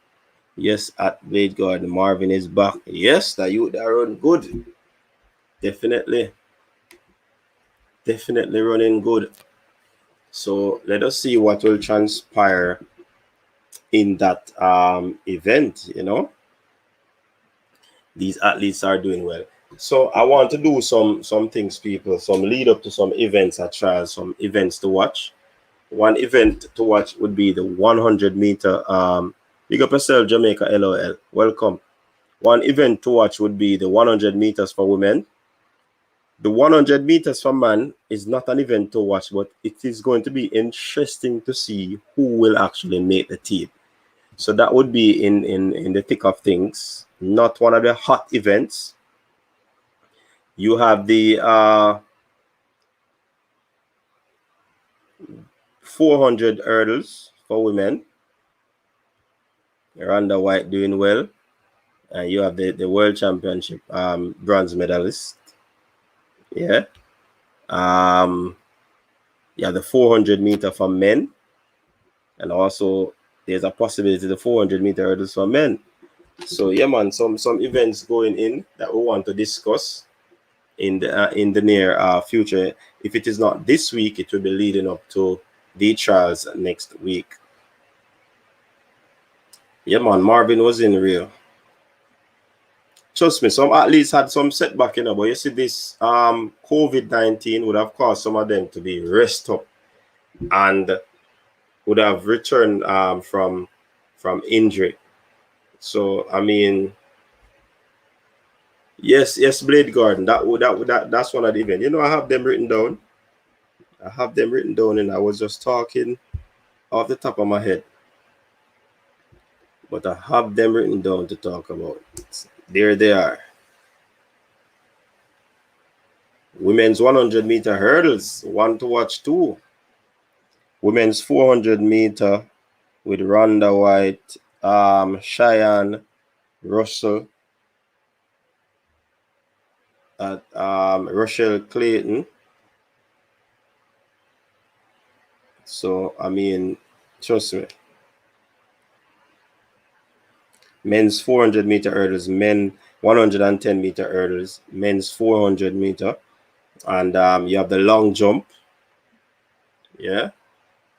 Yes, at Blade Garden, Marvin is back. Yes, that you that run good. Definitely running good. So let us see what will transpire in that event. You know, these athletes are doing well. So I want to do some things, people, some lead up to some events at trials, some events to watch. One event to watch would be the 100 meter. Big up yourself, Jamaica LOL. Welcome. One event to watch would be the 100 meters for women. The 100 meters for man is not an event to watch, but it is going to be interesting to see who will actually make the team. So that would be in the thick of things. Not one of the hot events. You have the 400 hurdles for women. Rhonda White doing well. You have the World Championship bronze medalist. Yeah. Yeah, the 400 meter for men. And also there's a possibility the 400 meter hurdles for men. So yeah, man, some events going in that we want to discuss in the near future. If it is not this week, it will be leading up to the trials next week. Yeah, man, Marvin was in real. Trust me, some athletes had some setback, but you see this COVID-19 would have caused some of them to be rest up and would have returned from injury. So I mean, yes, Blade Garden. That's one of the events. I have them written down. And I was just talking off the top of my head. But I have them written down to talk about. There they are. Women's 100 meter hurdles, one to watch too. Women's 400 meter with Rhonda White, Cheyenne Russell, Rochelle Clayton. So I mean, trust me. Men's 400 meter hurdles, men 110 meter hurdles, men's 400 meter, and you have the long jump. Yeah,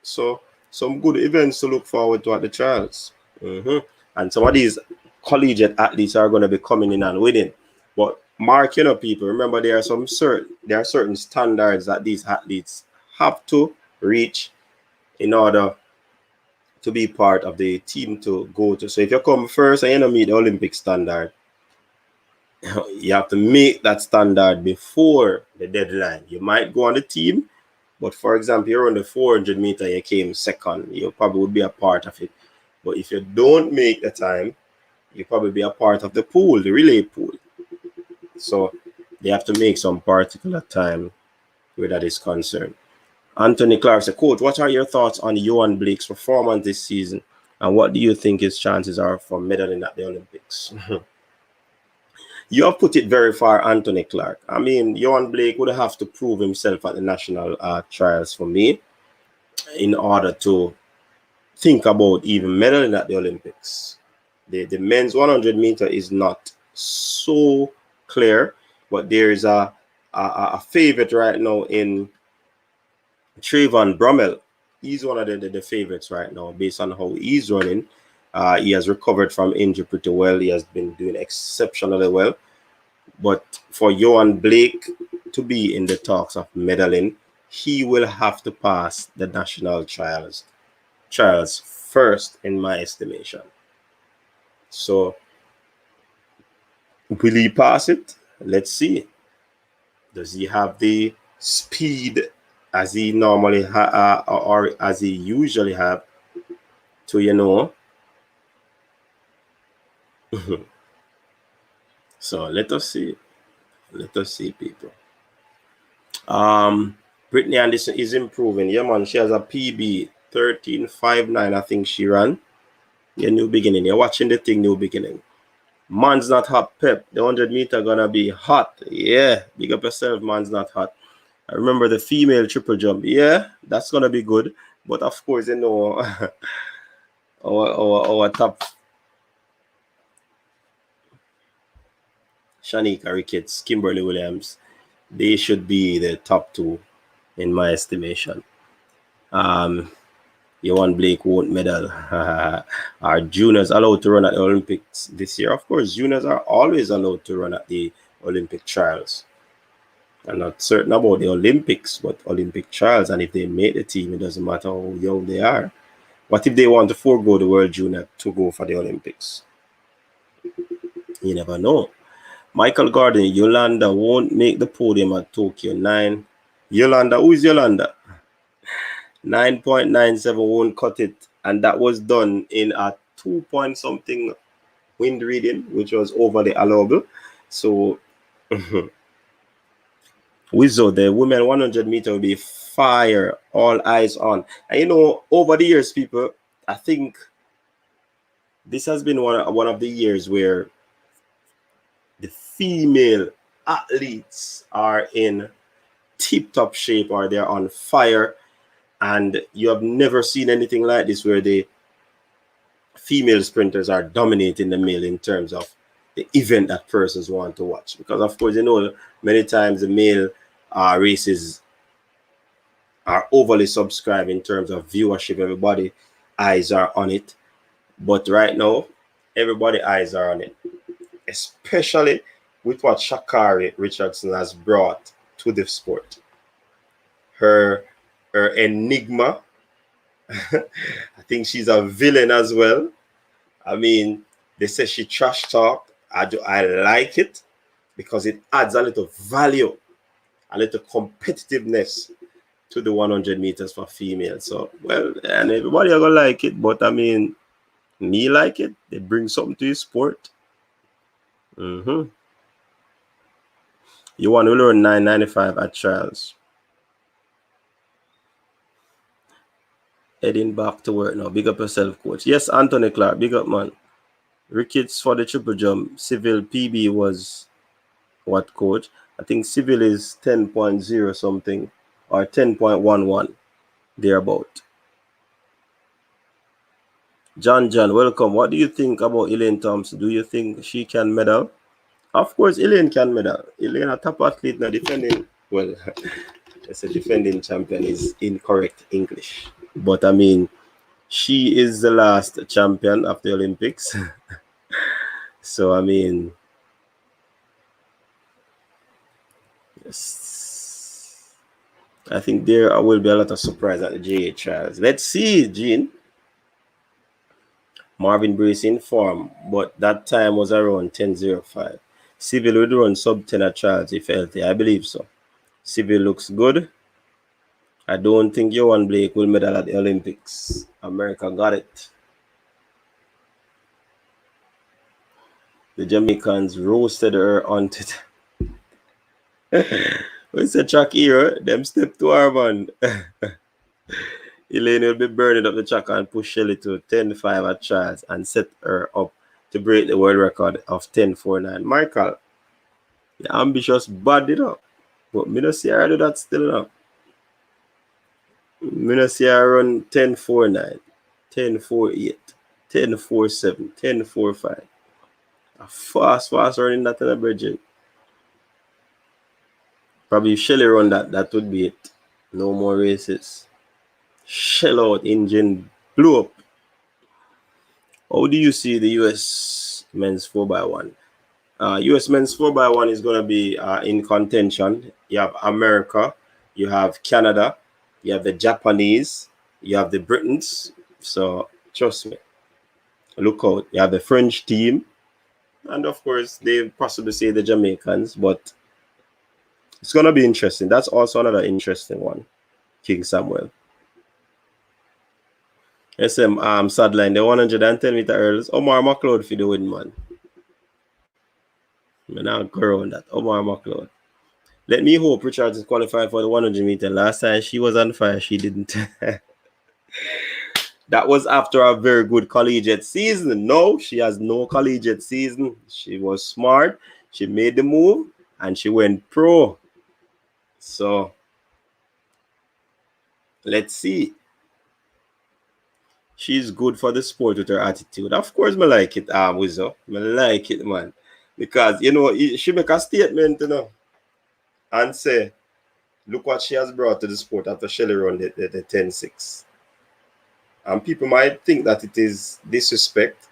so some good events to look forward to at the trials. And some of these collegiate athletes are going to be coming in and winning. But mark, people, remember there are certain standards that these athletes have to reach in order to be part of the team to go to. So if you come first and you don't meet the Olympic standard, you have to meet that standard before the deadline. You might go on the team, but for example, you're on the 400 meter, you came second, you probably would be a part of it. But if you don't make the time, you probably be a part of the pool, the relay pool. So they have to make some particular time where that is concerned. Anthony Clark said, Coach, what are your thoughts on Yohan Blake's performance this season? And what do you think his chances are for medaling at the Olympics? You have put it very far, Anthony Clark. I mean, Yohan Blake would have to prove himself at the national trials for me in order to think about even medaling at the Olympics. The men's 100 meter is not so clear, but there is a favorite right now in Trayvon Brummel. He's one of the favorites right now based on how he's running. He has recovered from injury pretty well. He has been doing exceptionally well. But for Yohan Blake to be in the talks of medaling, he will have to pass the national trials first, in my estimation. So will he pass it? Let's see. Does he have the speed as he normally or as he usually have to, So let us see. People. Britney Anderson is improving. Yeah, man. She has a PB 13.59. I think she ran. Yeah, new beginning. You're watching the thing, new beginning. Man's not hot, Pep. The 100 meter gonna be hot. Yeah, big up yourself. Man's not hot. I remember the female triple jump. Yeah, that's gonna be good. But of course, our top Shanika Ricketts, Kimberly Williams, they should be the top two in my estimation. Yohan Blake won't medal. Are juniors allowed to run at the Olympics this year? Of course, juniors are always allowed to run at the Olympic trials. I'm not certain about the Olympics, but Olympic trials, and if they make the team, it doesn't matter how young they are. What if they want to forego the World Junior to go for the Olympics? You never know. Michael Gordon, Yolanda won't make the podium at Tokyo 9. Yolanda, who is Yolanda? 9.97 won't cut it. And that was done in a 2 point something wind reading, which was overly allowable. So, Wizzo, the women 100 meter will be fire, all eyes on. And you know, over the years, people, I think this has been one of the years where the female athletes are in tip-top shape, or they're on fire, and you have never seen anything like this where the female sprinters are dominating the male in terms of the event that persons want to watch. Because of course, you know, many times the male races are overly subscribed in terms of viewership. Everybody eyes are on it, but right now everybody eyes are on it, especially with what Sha'Carri Richardson has brought to the sport. Her enigma. I think she's a villain as well. I mean, they say she trash talk. I like it because it adds a little value, a little competitiveness to the 100 meters for females. So, well, and everybody are gonna like it, but I mean, me like it. They bring something to your sport. You want to learn 9.95 at trials. Heading back to work now. Big up yourself, coach. Yes, Anthony Clark. Big up, man. Ricketts for the triple jump. Civil PB was what, coach? I think civil is 10.0 something or 10.11 thereabout. John, welcome. What do you think about Elaine Thompson? Do you think she can medal? Of course, Elaine can medal. Elaine, a top athlete now, defending. Well, it's a defending champion is incorrect English. But I mean, she is the last champion of the Olympics. So I mean, yes, I think there will be a lot of surprise at the GA trials. Let's see, Gene. Marvin Brace in form, but that time was around 10.05. Civil would run sub 10 at trials if healthy. I believe so. Civil looks good. I don't think Johan Blake will medal at the Olympics. America got it. The Jamaicans roasted her on it. It's a track here. Them step to her, man. Elaine will be burning up the track and push Shelly to 10.5 at trials and set her up to break the world record of 10.49. Michael, the ambitious bad, you know. But me not see her do that still now. Me not see her run 10.49, 10.48, 10.47, 10.45. A fast running that in the bridge. Probably if Shelly run that would be it. No more races. Shell out engine blew up. How do you see the US men's 4x1? US men's 4x1 is going to be in contention. You have America, you have Canada, you have the Japanese, you have the Britons. So trust me, look out. You have the French team, and of course they possibly say the Jamaicans, but it's going to be interesting. That's also another interesting one. King Samuel. SM sideline, the 110 meter hurdles. Omar McLeod for the win, man. I'm not go around that. Omar McLeod. Let me hope Richards is qualified for the 100 meter. Last time she was on fire, she didn't. That was after a very good collegiate season. No, she has no collegiate season. She was smart. She made the move and she went pro. So let's see. She's good for the sport with her attitude. Of course, I like it, Wizzo. I like it, man. Because, you know, she make a statement, you know, and say, look what she has brought to the sport after Shelly run the 10.6. And people might think that it is disrespect.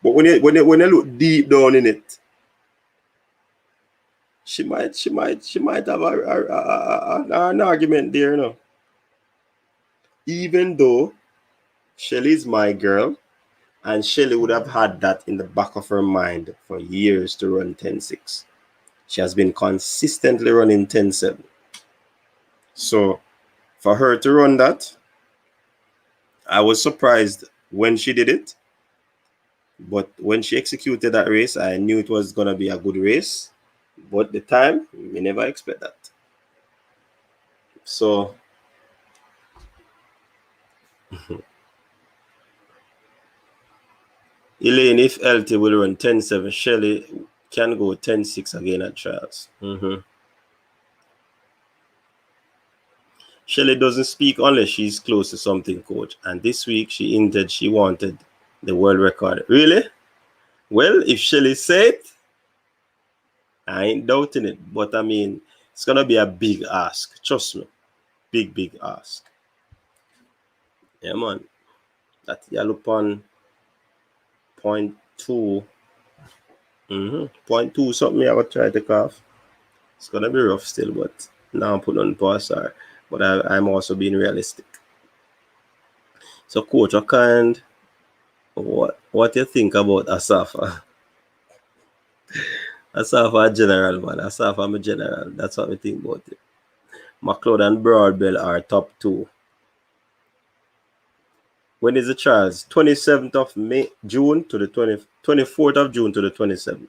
But when you look deep down in it, she might have an argument there, you know. Even though Shelly's my girl, and Shelly would have had that in the back of her mind for years to run 10-6. She has been consistently running 10-7. So for her to run that, I was surprised when she did it. But when she executed that race, I knew it was going to be a good race. But the time, we never expect that. So, Elaine, if LT will run 10-7, Shelly can go 10-6 again at trials. Shelly doesn't speak unless she's close to something, coach. And this week she hinted she wanted the world record. Really? Well, if Shelly said it, I ain't doubting it. But I mean, it's going to be a big ask. Trust me. Big ask. Yeah, man. That yellow upon 0.2. 0.2 something I would try to take off. It's going to be rough still, but now I'm putting on pause. But I'm also being realistic. So, coach, what you think about Asafa? Asafa general, man. Asafa, I'm a general. That's what we think about it. McLeod and Broadbell are top 2. When is the trials? 27th of June to the 24th of June to the 27th.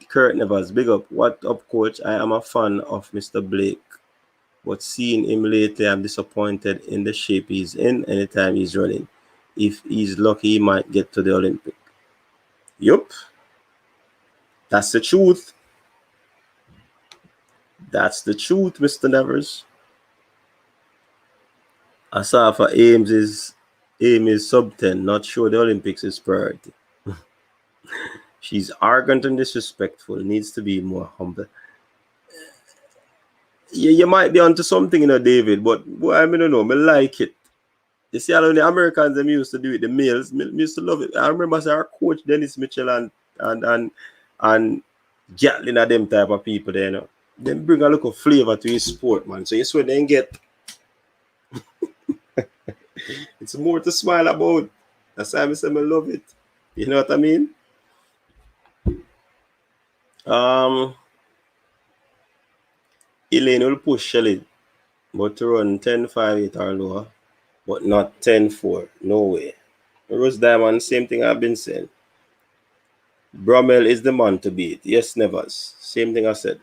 Kurt Nevers, big up. What up, coach? I am a fan of Mr. Blake, but seeing him lately, I'm disappointed in the shape he's in anytime he's running. If he's lucky, he might get to the Olympic. Yup. That's the truth. That's the truth, Mr. Nevers. Asafa aim is sub 10. Not sure the Olympics is priority. She's arrogant and disrespectful. Needs to be more humble. You might be onto something, David, but boy, I don't know. I like it. You see, all the Americans, them used to do it, the males, me used to love it. I remember our coach, Dennis Mitchell and Gatlin are them type of people there, They bring a little flavor to his sport, man. So you swear they get it's more to smile about. That's why I say I love it. You know what I mean? Elaine will push Shelly, but to run 10-5-8 or lower, but not 10-4. No way. Rose Diamond, same thing I've been saying. Brummel is the man to beat. Yes, Nevers. Same thing I said.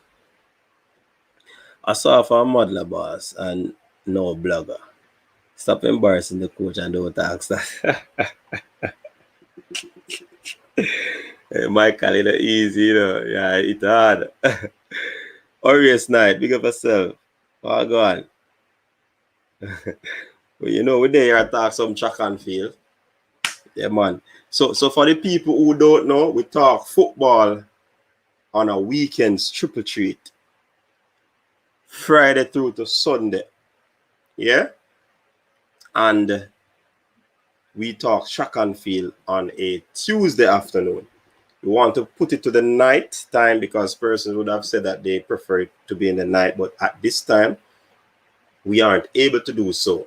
I saw for a modeler boss and no blogger. Stop embarrassing the coach and don't ask that. Hey, Michael, it's easy, Yeah, it's hard. Orius night, big up yourself. Oh, go on. Well, we're there to talk some track and field. Yeah, man. So for the people who don't know, we talk football on a weekend's triple treat. Friday through to Sunday. Yeah? And we talk track and field on a Tuesday afternoon. We want to put it to the night time because persons would have said that they prefer it to be in the night. But at this time, we aren't able to do so.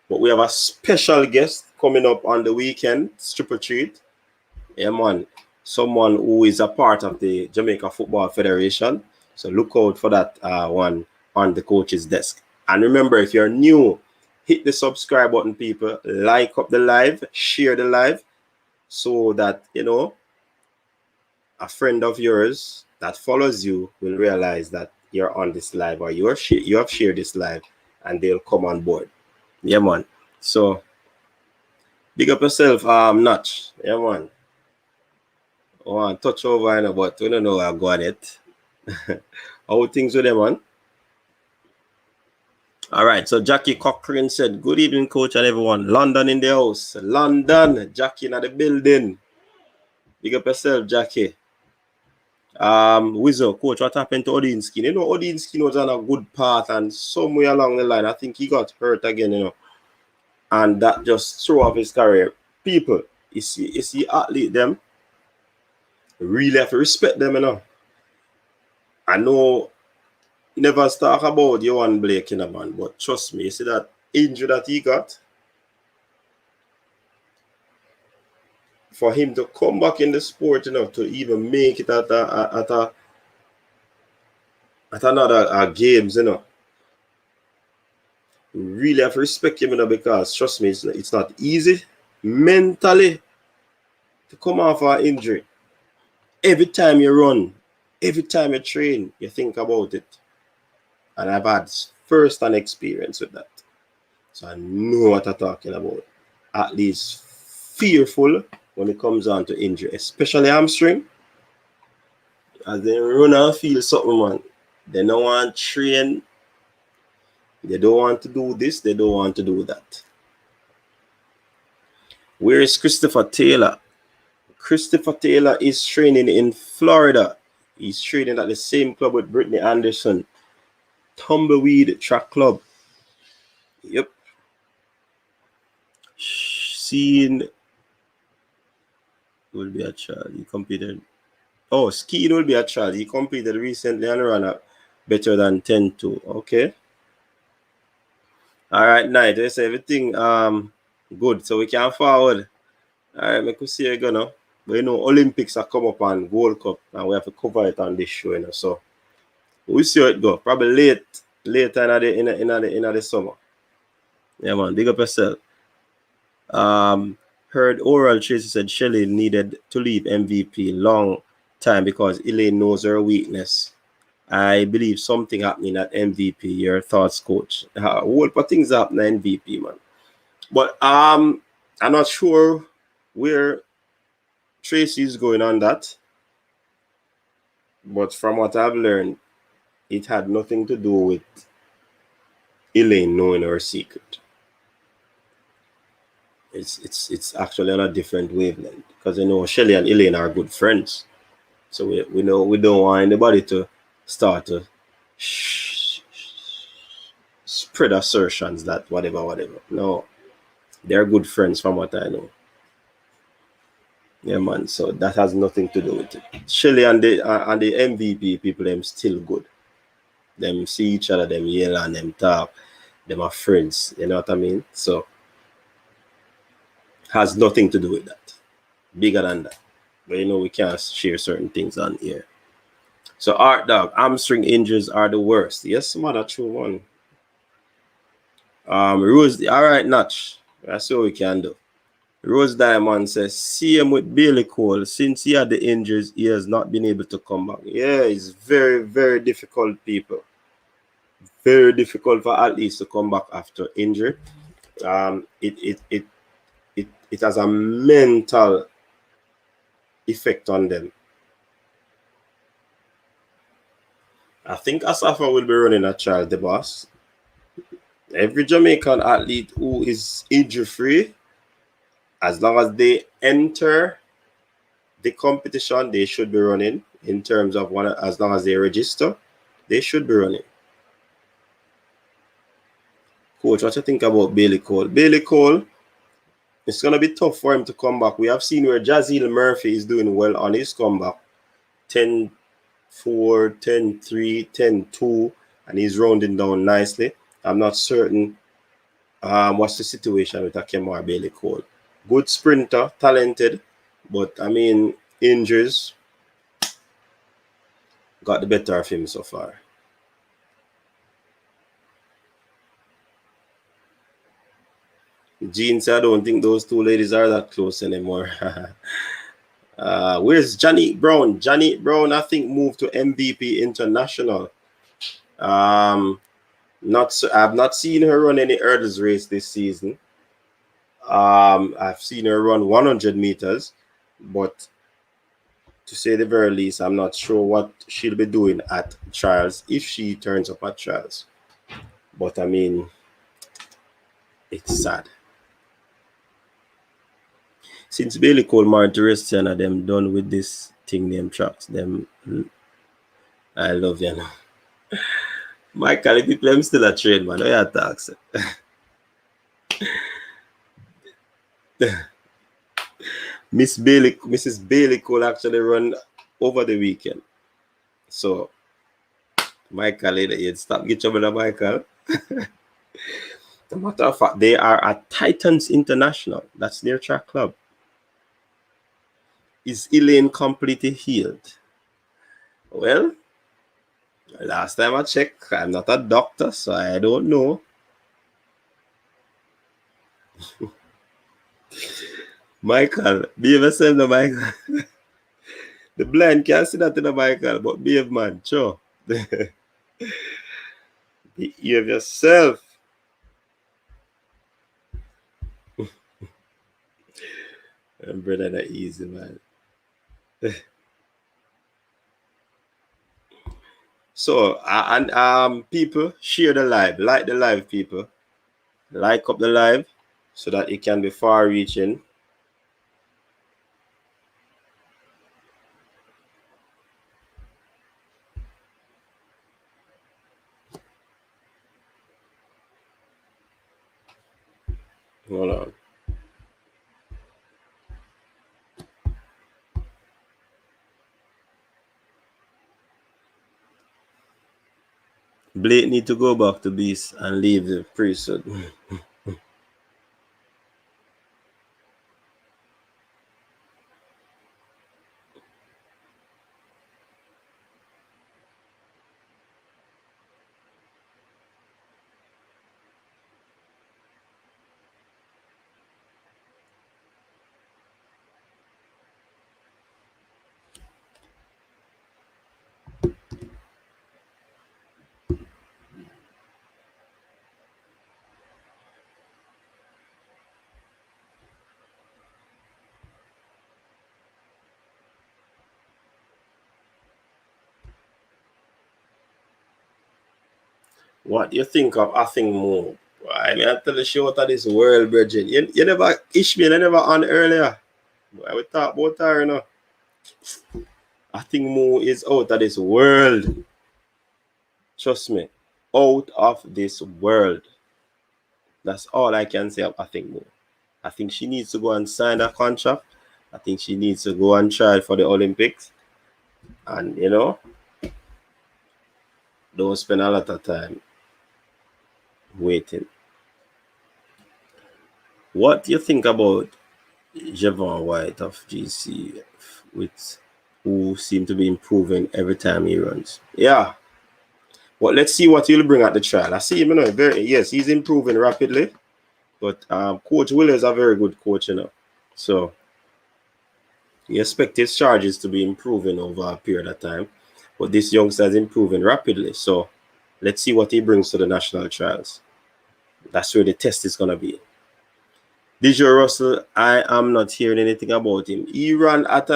But we have a special guest coming up on the weekend, triple treat. Yeah, man. Someone who is a part of the Jamaica Football Federation. So look out for that one on the coach's desk. And remember, if you're new, hit the subscribe button, people. Like up the live, share the live, so that, a friend of yours that follows you will realize that you're on this live or you have shared this live and they'll come on board. Yeah, man. So, big up yourself, Notch. Yeah, man. I want to touch over, but we don't know how I got it. How things with them, man? All right, so Jackie Cochran said, good evening, coach and everyone. London in the house. London, Jackie in the building. Big up yourself, Jackie. Wizzo, coach, what happened to Odinskin? Odinskin was on a good path, and somewhere along the line, I think he got hurt again, and that just threw off his career. People, you see athlete them, really have to respect them, I know you never talk about Johan Blake, man, but trust me, you see that injury that he got, for him to come back in the sport, to even make it at another games, really have to respect him, because trust me, it's not easy mentally to come off an injury. Every time you run, every time you train, you think about it. And I've had first-hand experience with that. So I know what I'm talking about. At least fearful when it comes on to injury, especially hamstring. As they run and feel something, man. They don't want to train. They don't want to do this. They don't want to do that. Where is Christopher Taylor? Christopher Taylor is training in Florida. He's training at the same club with Britney Anderson. Tumbleweed Track Club. Yep. Seeing will be a child. He competed. Oh, skiing will be a child. He competed recently and ran up better than 10-2. Okay. All right, night. Let's say everything good. So we can forward. All right, make we see again now. But Olympics are come up and World Cup, and we have to cover it on this show, So we'll see how it go. Probably later in the summer. Yeah, man. Big up yourself. Heard Oral Tracy said Shelley needed to leave MVP long time because Elaine knows her weakness. I believe something happening at MVP. Your thoughts, coach? A whole lot of things happen at MVP, man. But I'm not sure where Tracy is going on that. But from what I've learned, it had nothing to do with Elaine knowing her secret. It's actually on a different wavelength, because Shelley and Elaine are good friends. So we don't want anybody to start to spread assertions that whatever. No, they're good friends from what I know. Yeah, man. So that has nothing to do with it. Shelley and the MVP people, them still good. Them see each other, them yell and them talk. Them are friends. You know what I mean? So has nothing to do with that. Bigger than that. But we can't share certain things on here. So Art Dog, hamstring injuries are the worst. Yes, man, that's true one. Rose, all right, Natch. That's what we can do. Rose Diamond says, see him with Bailey Cole. Since he had the injuries, he has not been able to come back. Yeah, it's very, very difficult, people. Very difficult for athletes to come back after injury. It has a mental effect on them. I think Asafa will be running a trial, the boss. Every Jamaican athlete who is injury-free, as long as they enter the competition, they should be running. In terms of as long as they register, they should be running. Coach, what you think about Bailey Cole? Bailey Cole, it's going to be tough for him to come back. We have seen where Jazeel Murphy is doing well on his comeback. 10-4, 10-3, 10-2, and he's rounding down nicely. I'm not certain what's the situation with Akemar Bailey Cole. Good sprinter, talented, but I mean, injuries got the better of him so far. Jean said, I don't think those two ladies are that close anymore. Where's Johnny Brown? Johnny Brown, I think, moved to MVP International. I've not seen her run any hurdles race this season. I've seen her run 100 meters, but to say the very least, I'm not sure what she'll be doing at trials if she turns up at trials. But I mean, it's sad. Since Bailey Cole married to Restiana, them done with this thing named tracks. Them, I love you now. Michael, people, I'm still a train, man. I have to ask. Mrs. Bailey Cole actually run over the weekend. So Michael, you'd stop get trouble with Michael. As a matter of fact, they are at Titans International. That's their track club. Is Elaine completely healed? Well, last time I checked, I'm not a doctor, so I don't know. Michael, behave yourself now, Michael. The blind can't see that in the Michael, but behave, man. Sure. Behave yourself. Brother, that easy, man. So, and people, share the live. Like the live, people. Like up the live so that it can be far reaching. Hold on. Blake need to go back to Beast and leave the priesthood. What do you think of Athing Mo? I mean, I tell you, show out of this world, Bridget. You never, Ishmael, you never on earlier. I would talk about her, you know. Athing Mo is out of this world. Trust me. Out of this world. That's all I can say of Athing Mo. I think she needs to go and sign a contract. I think she needs to go and try for the Olympics. And, you know, don't spend a lot of time waiting. What do you think about Javon White of GC, with who seem to be improving every time he runs? Yeah. Well, let's see what he'll bring at the trial. I see him, you know, yes, he's improving rapidly. But Coach Wheeler is a very good coach, you know. So you expect his charges to be improving over a period of time. But this youngster is improving rapidly. So let's see what he brings to the national trials. That's where the test is going to be. DJ Russell, I am not hearing anything about him. He ran at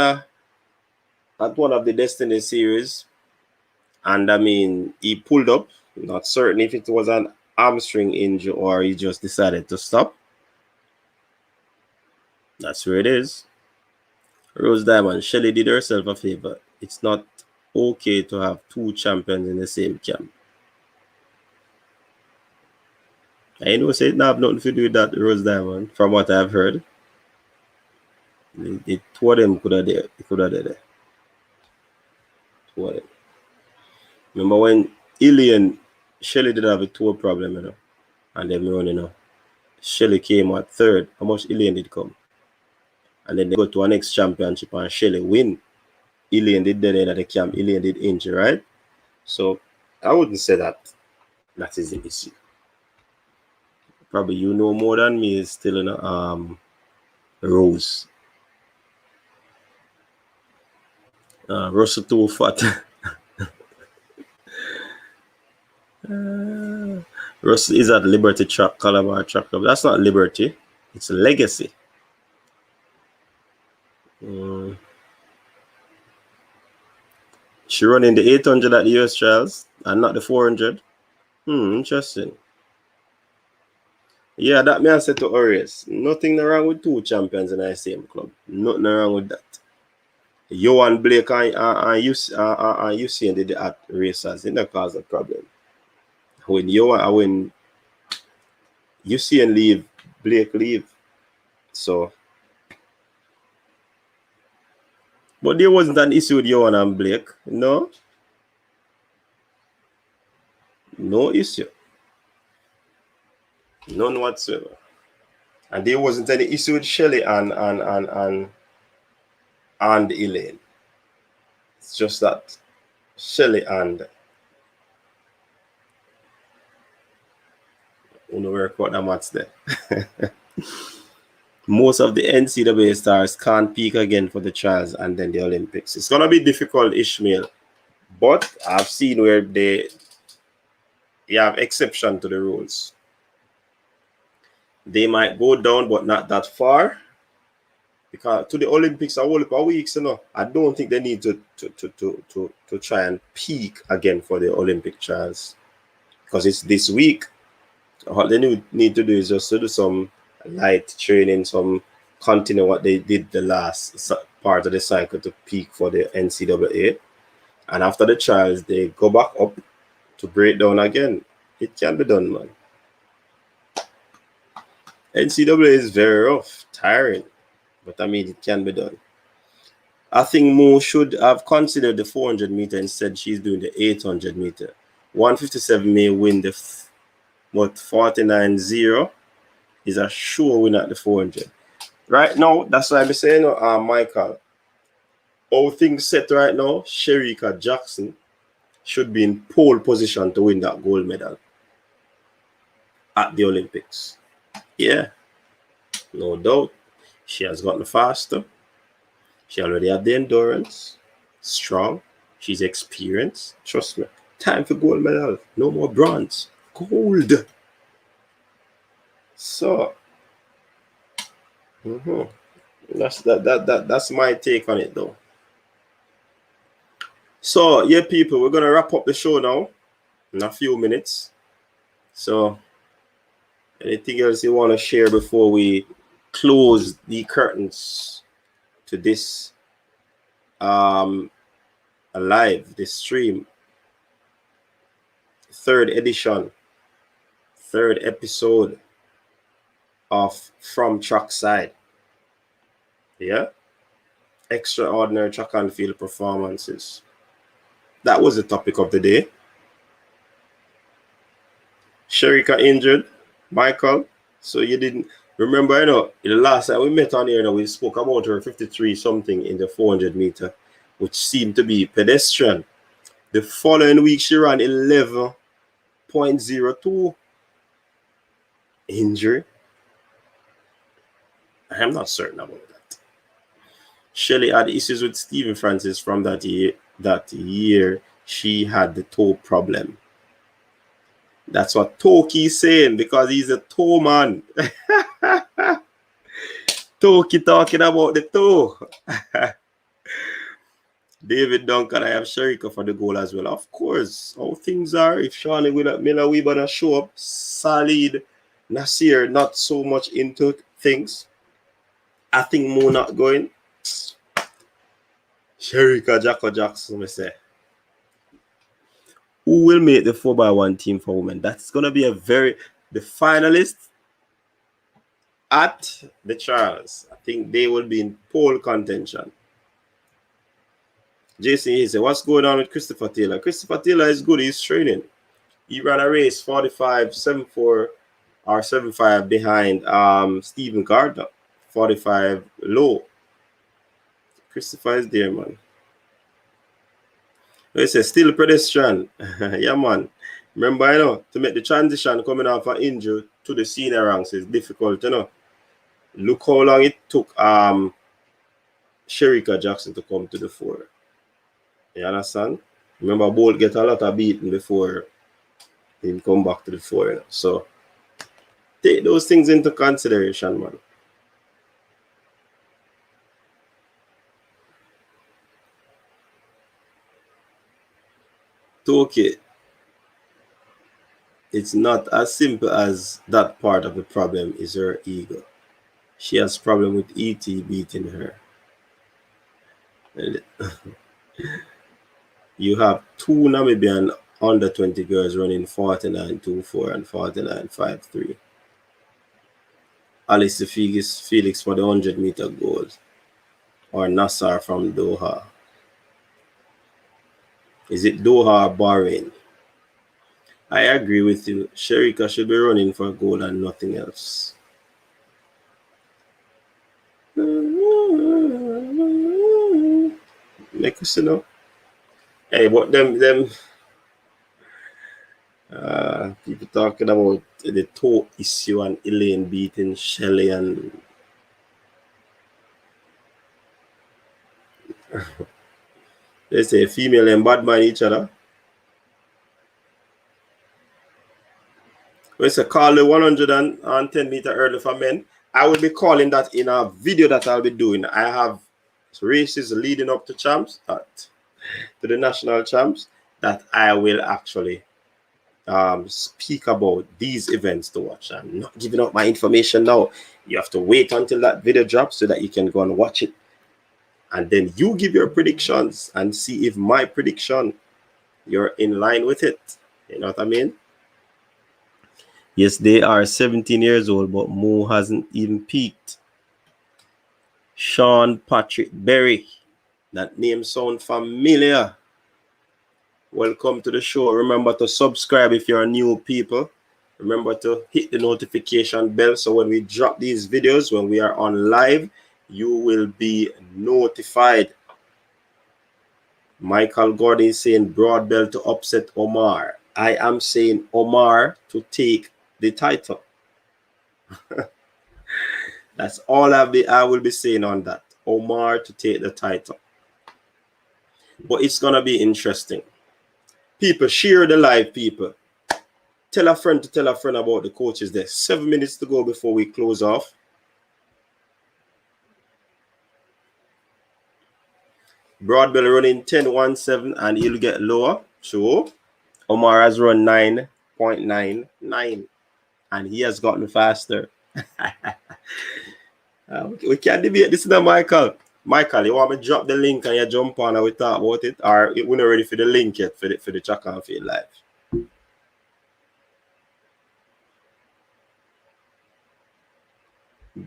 one of the Destiny series. And I mean, he pulled up. Not certain if it was an hamstring injury or he just decided to stop. That's where it is. Rose Diamond, Shelly did herself a favor. It's not okay to have two champions in the same camp. I know say it not have nothing to do with that, Rose Diamond, from what I've heard. The two of them could have did it. Two of them. Remember when Ilian, Shelly did have a tour problem, you know, and then running, you know. Shelly came at third. How much Ilian did come? And then they go to our next championship and Shelly win. Ilian did dead end at the camp. Ilian did injure, right? So I wouldn't say that is the issue. Probably you know more than me is still in Rose. Russell too fat. Russell is at Liberty Track, Calabar Track Club. That's not Liberty. It's Legacy. She running the 800 at the US trials and not the 400. Interesting. Yeah, that me I said to Orius. Nothing wrong with two champions in the same club. Nothing wrong with that. Johan Blake and Usain did at races. It not cause a problem. When Usain leave, Blake leave. So, but there wasn't an issue with Johan and Blake, no? No issue. None whatsoever. And there wasn't any issue with Shelley and Elaine. It's just that Shelley and work out the maths there. Most of the NCAA stars can't peak again for the trials and then the Olympics. It's gonna be difficult, Ishmael. But I've seen where they have exception to the rules. They might go down, but not that far. Because to the Olympics, a whole heap of weeks, I don't think they need to try and peak again for the Olympic trials. Because it's this week. All they need to do is just to do some light training, some continue what they did the last part of the cycle to peak for the NCAA. And after the trials, they go back up to break down again. It can be done, man. NCAA is very rough, tiring, but I mean, it can be done. I think Mo should have considered the 400 meter instead. She's doing the 800 meter. 157 may win the, but 49.0 is a sure win at the 400. Right now, that's why I'm saying, Michael, all things set right now, Shericka Jackson should be in pole position to win that gold medal at the Olympics. Yeah, no doubt. She has gotten faster. She already had the endurance. Strong. She's experienced. Trust me. Time for gold medal. No more bronze. Gold. So, that's my take on it, though. So, yeah, people, we're gonna wrap up the show now in a few minutes. So, anything else you want to share before we close the curtains to this live, this stream? Third episode of From Trackside. Yeah, extraordinary track and field performances. That was the topic of the day. Shericka injured, Michael. So you didn't remember, the last time we met on here, we spoke about her 53 something in the 400 meter, which seemed to be pedestrian. The following week, she ran 11.02. Injury. I'm not certain about that. Shelley had issues with Stephen Francis from that year. That year, she had the toe problem. That's what Toki is saying, because he's a toe man. Toki talking about the toe. David Duncan, I have Shericka for the goal as well. Of course, how things are. If Shawnee Miller Weber show up solid, Nasir not so much into things, I think Mo not going. Shericka Jacko Jackson, I say. Who will make the 4x1 team for women? That's going to be the finalists at the trials. I think they will be in pole contention. Jason, he said, what's going on with Christopher Taylor? Christopher Taylor is good. He's training. He ran a race 45.74 or 75 behind Stephen Gardner. 45 low. Christopher is there, man. They say still pedestrian. Yeah, man. Remember, to make the transition coming off an injury to the senior ranks is difficult, Look how long it took Shericka Jackson to come to the fore. You understand? Remember, Bolt get a lot of beating before he come back to the fore. So take those things into consideration, man. Okay, it's not as simple as that. Part of the problem is her ego. She has problem with E.T. beating her. You have two Namibian under 20 girls running 49.24 and 49.53. Alice Felix for the 100 meter goal, or Nassar from Doha. Is it Doha or Bahrain? I agree with you. Sherika should be running for gold and nothing else. Make us know. Hey, but them people talking about the toe issue and Elaine beating Shelley and they say female and bad mind each other. When it's a call the 110-meter hurdle for men, I will be calling that in a video that I'll be doing. I have races leading up to champs, to the national champs, that I will actually speak about these events to watch. I'm not giving out my information now. You have to wait until that video drops so that you can go and watch it. And then you give your predictions and see if my prediction, you're in line with it. You know what I mean? Yes, they are 17 years old, but Mo hasn't even peaked. Sean Patrick Berry. That name sounds familiar. Welcome to the show. Remember to subscribe if you're new people. Remember to hit the notification bell so when we drop these videos, when we are on live, you will be notified. Michael Gordon is saying broad belt to upset Omar. I am saying Omar to take the title. That's all I will be saying on that. Omar to take the title. But it's going to be interesting. People, share the live, people. Tell a friend to tell a friend about the coaches there. 7 minutes to go before we close off. Broadbell running 10.17 and he'll get lower. So Omar has run 9.99 and he has gotten faster. We can't debate this now, Michael. Michael, you want me to drop the link and you jump on and we talk about it? Or we're not ready for the link yet for the track and field live?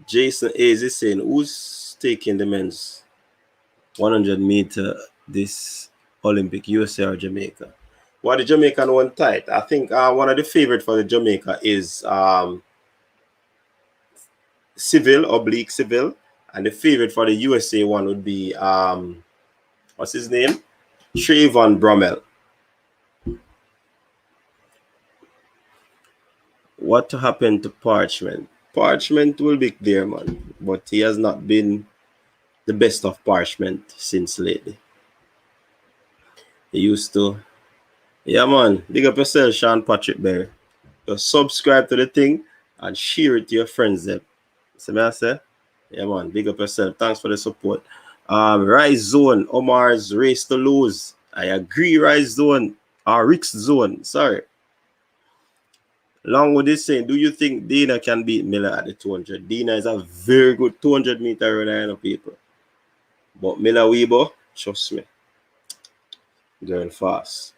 Jason Hayes is saying, who's taking the men's 100 meter this Olympic, USA or Jamaica? Well, the Jamaican one tight. I think one of the favorite for the Jamaica is Civil, and the favorite for the USA one would be what's his name? Trayvon Bromell. What happened to Parchment? Parchment will be there, man, but he has not been the best of Parchment since lately. He used to. Yeah, man. Big up yourself, Sean Patrick Berry. Just subscribe to the thing and share it to your friends then. See what I say? Yeah, man. Big up yourself. Thanks for the support. Rise Zone. Omar's race to lose. I agree, Rise Zone. Rick's Zone. Sorry. Along with this saying, do you think Dana can beat Miller at the 200? Dana is a very good 200 meter runner, people. But Miller Weibo, trust me. Girl fast.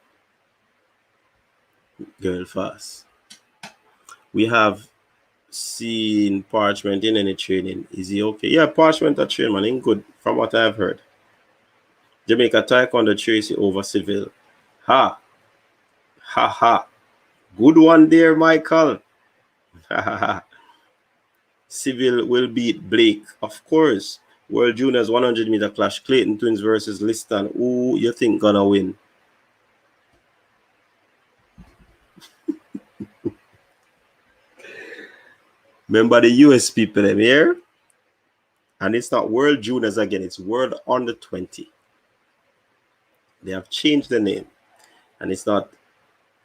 Girl fast. We have seen Parchment in any training. Is he okay? Yeah, Parchment at train, man. Ain't good from what I've heard. Jamaica Taekwondo Tracy over Civil. Ha. Ha ha. Good one there, Michael. Civil will beat Blake, of course. World Juniors 100 meter clash. Clayton Twins versus Liston. Who you think gonna win? Remember the US people them here? And it's not World Juniors again. It's World Under 20. They have changed the name. And it's not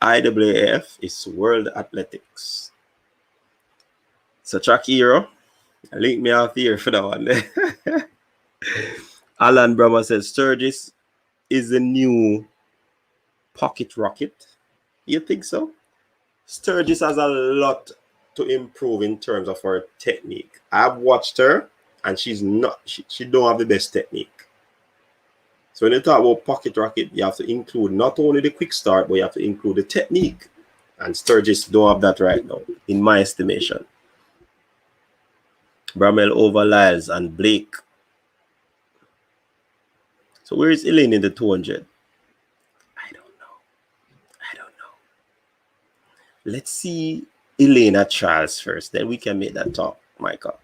IAAF. It's World Athletics. So track hero. Link me out here for that one. Alan Brahma says Sturgis is the new pocket rocket. You think so? Sturgis has a lot to improve in terms of her technique. I've watched her and she's not, she don't have the best technique. So when you talk about pocket rocket, you have to include not only the quick start, but you have to include the technique. And Sturgis don't have that right now, in my estimation. Bramell over Lyles and Blake. So where is Elaine in the 200? I don't know. let's see Elena Charles first. Then we can make that talk, Michael.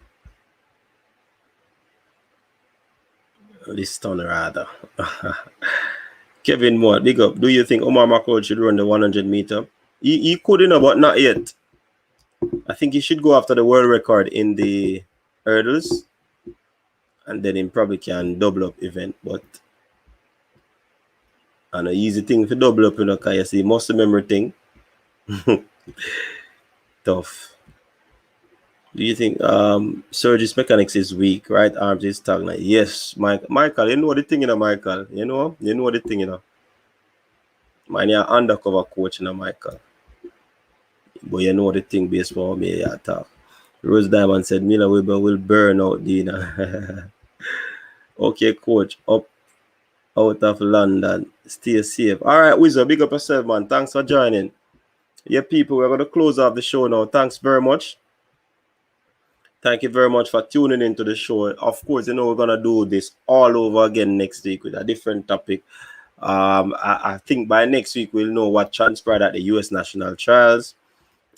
This turn rather. Kevin Moore, big up. Do you think Omar McLeod should run the 100 meter? He could, but not yet. I think he should go after the world record in the hurdles, and then he probably can double up event. But an easy thing for double up, because you see, muscle memory thing. Tough. Do you think Sturgis mechanics is weak? Right arms is stagnant. Yes, Michael, you know the thing, Michael. You know the thing, Man, you're undercover coach, Michael. But you know the thing based on me, you talk. Rose Diamond said Miller Weber will burn out Dina. Okay, coach, up out of London. Stay safe. All right, Wizard, big up yourself, man. Thanks for joining. Yeah, people, we're going to close off the show now. Thanks very much. Thank you very much for tuning into the show. Of course, we're going to do this all over again next week with a different topic. I think by next week, we'll know what transpired at the U.S. national trials.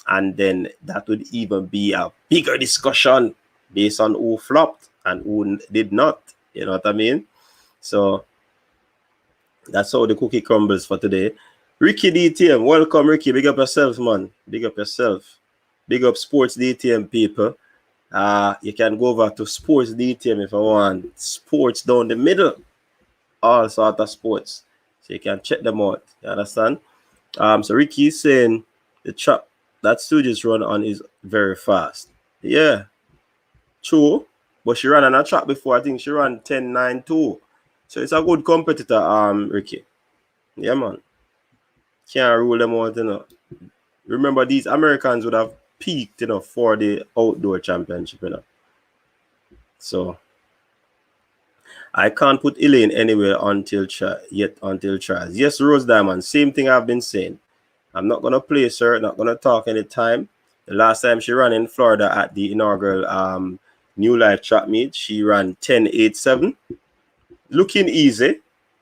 And then that would even be a bigger discussion based on who flopped and who did not. You know what I mean? So that's how the cookie crumbles for today. Ricky DTM, welcome, Ricky. Big up yourself, man. Big up yourself. Big up Sports DTM, people. You can go over to Sports DTM if you want. Sports down the middle. All sort of sports. So you can check them out. You understand? So Ricky is saying the trap that Sturgis run on is very fast. Yeah. True. But she ran on a track before. I think she ran 10.92. So it's a good competitor, Ricky. Yeah, man. Can't rule them out, Remember, these Americans would have peaked, for the outdoor championship, So I can't put Elaine anywhere until trials. Yes, Rose Diamond, same thing I've been saying. I'm not gonna place her, not gonna talk any time. The last time she ran in Florida at the inaugural New Life track meet, she ran 10.87. Looking easy.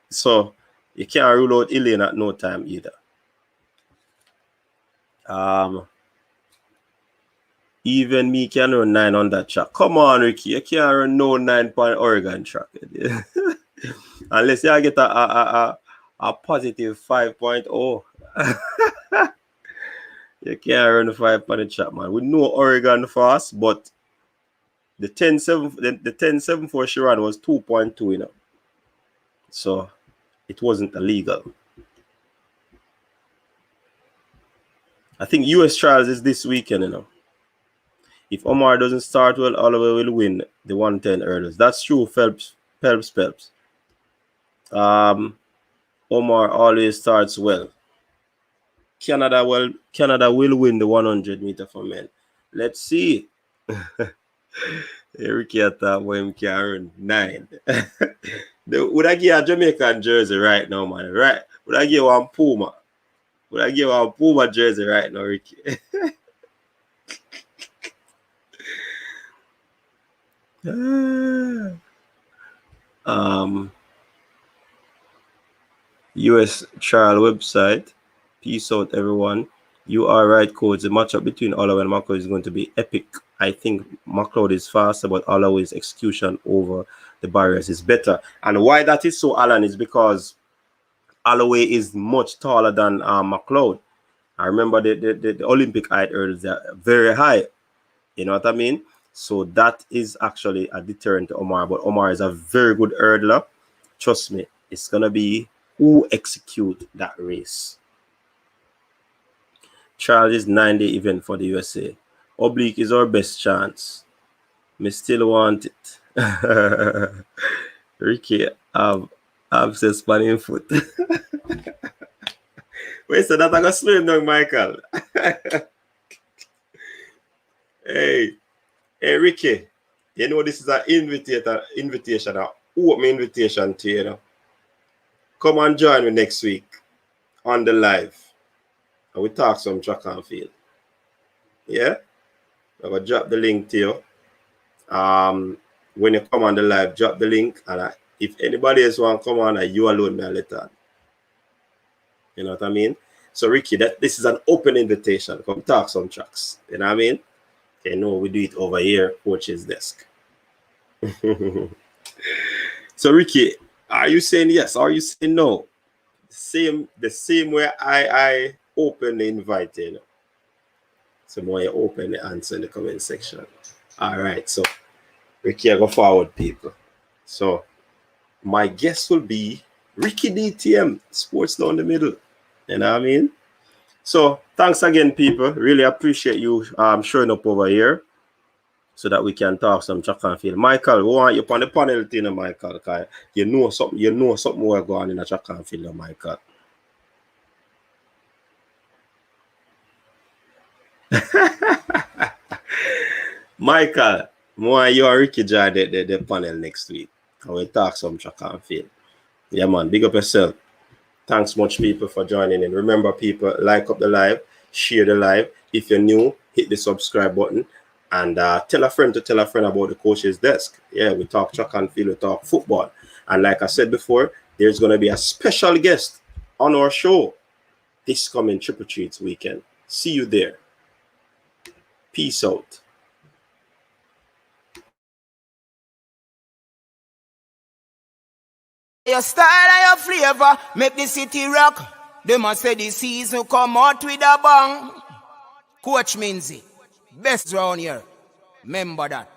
So you can't rule out Elaine at no time either. Even me can run 9 on that track. Come on, Ricky. You can't run no 9-point Oregon track. Unless you get a positive 5.0. You can't run the 5-point track, man. We know Oregon fast, but the 10.74 she ran was 2.2, So it wasn't illegal. I think US trials is this weekend, If Omar doesn't start well, Oliver will win the 110 hurdles. That's true, Phelps. Omar always starts well. Canada will win the 100 meter for men. Let's see. Ricky at that when Karen 9. Would I give a Jamaican jersey right now, man? Right? Would I give one Puma? Would I give one Puma jersey right now, Ricky? US trial website. Peace out, everyone. You are right, coach. The matchup between Holloway and McLeod is going to be epic. I think McLeod is faster, but Holloway's execution over the barriers is better. And why that is so, Alan, is because Holloway is much taller than McLeod. I remember the Olympic height hurdles are very high. You know what I mean? So that is actually a deterrent to Omar. But Omar is a very good hurdler. Trust me, it's going to be who execute that race. Trial is 9-day event for the USA. Oblique is our best chance. Me still want it. Ricky, I've said spanning foot. Wait, so that I'm going to slow him down, Michael. Hey, Ricky, this is an invitation, an open invitation to you, Come and join me next week on the live. And we talk some track and field. Yeah? I'm going to drop the link to you. When you come on the live, drop the link. And if anybody else want to come on, you alone, me a let on. You know what I mean? So Ricky, this is an open invitation. Come talk some tracks. You know what I mean? Okay, no, we do it over here, coach's desk. So Ricky, are you saying yes? Or are you saying no? The same way I open the invite, you know. So more you open the answer in the comment section. All right, so Ricky, I go forward, people. So my guest will be Ricky DTM, Sports Down the Middle. You know what I mean? So thanks again, people. Really appreciate you showing up over here so that we can talk some track and field. Michael, we want you on the panel, you know, Michael, because you know something more going on in the track and field, Michael. Michael, more you and Ricky join the panel next week. And we'll talk some track and field. Yeah, man, big up yourself. Thanks much, people, for joining in. Remember, people, like up the live, share the live. If you're new, hit the subscribe button. And tell a friend to tell a friend about the coach's desk. Yeah, we talk track and field, we talk football. And like I said before, there's going to be a special guest on our show this coming Triple Treats weekend. See you there. Peace out. Your style and your flavor make the city rock. They must say the season come out with a bang. Coach Minzy, best round here. Remember that.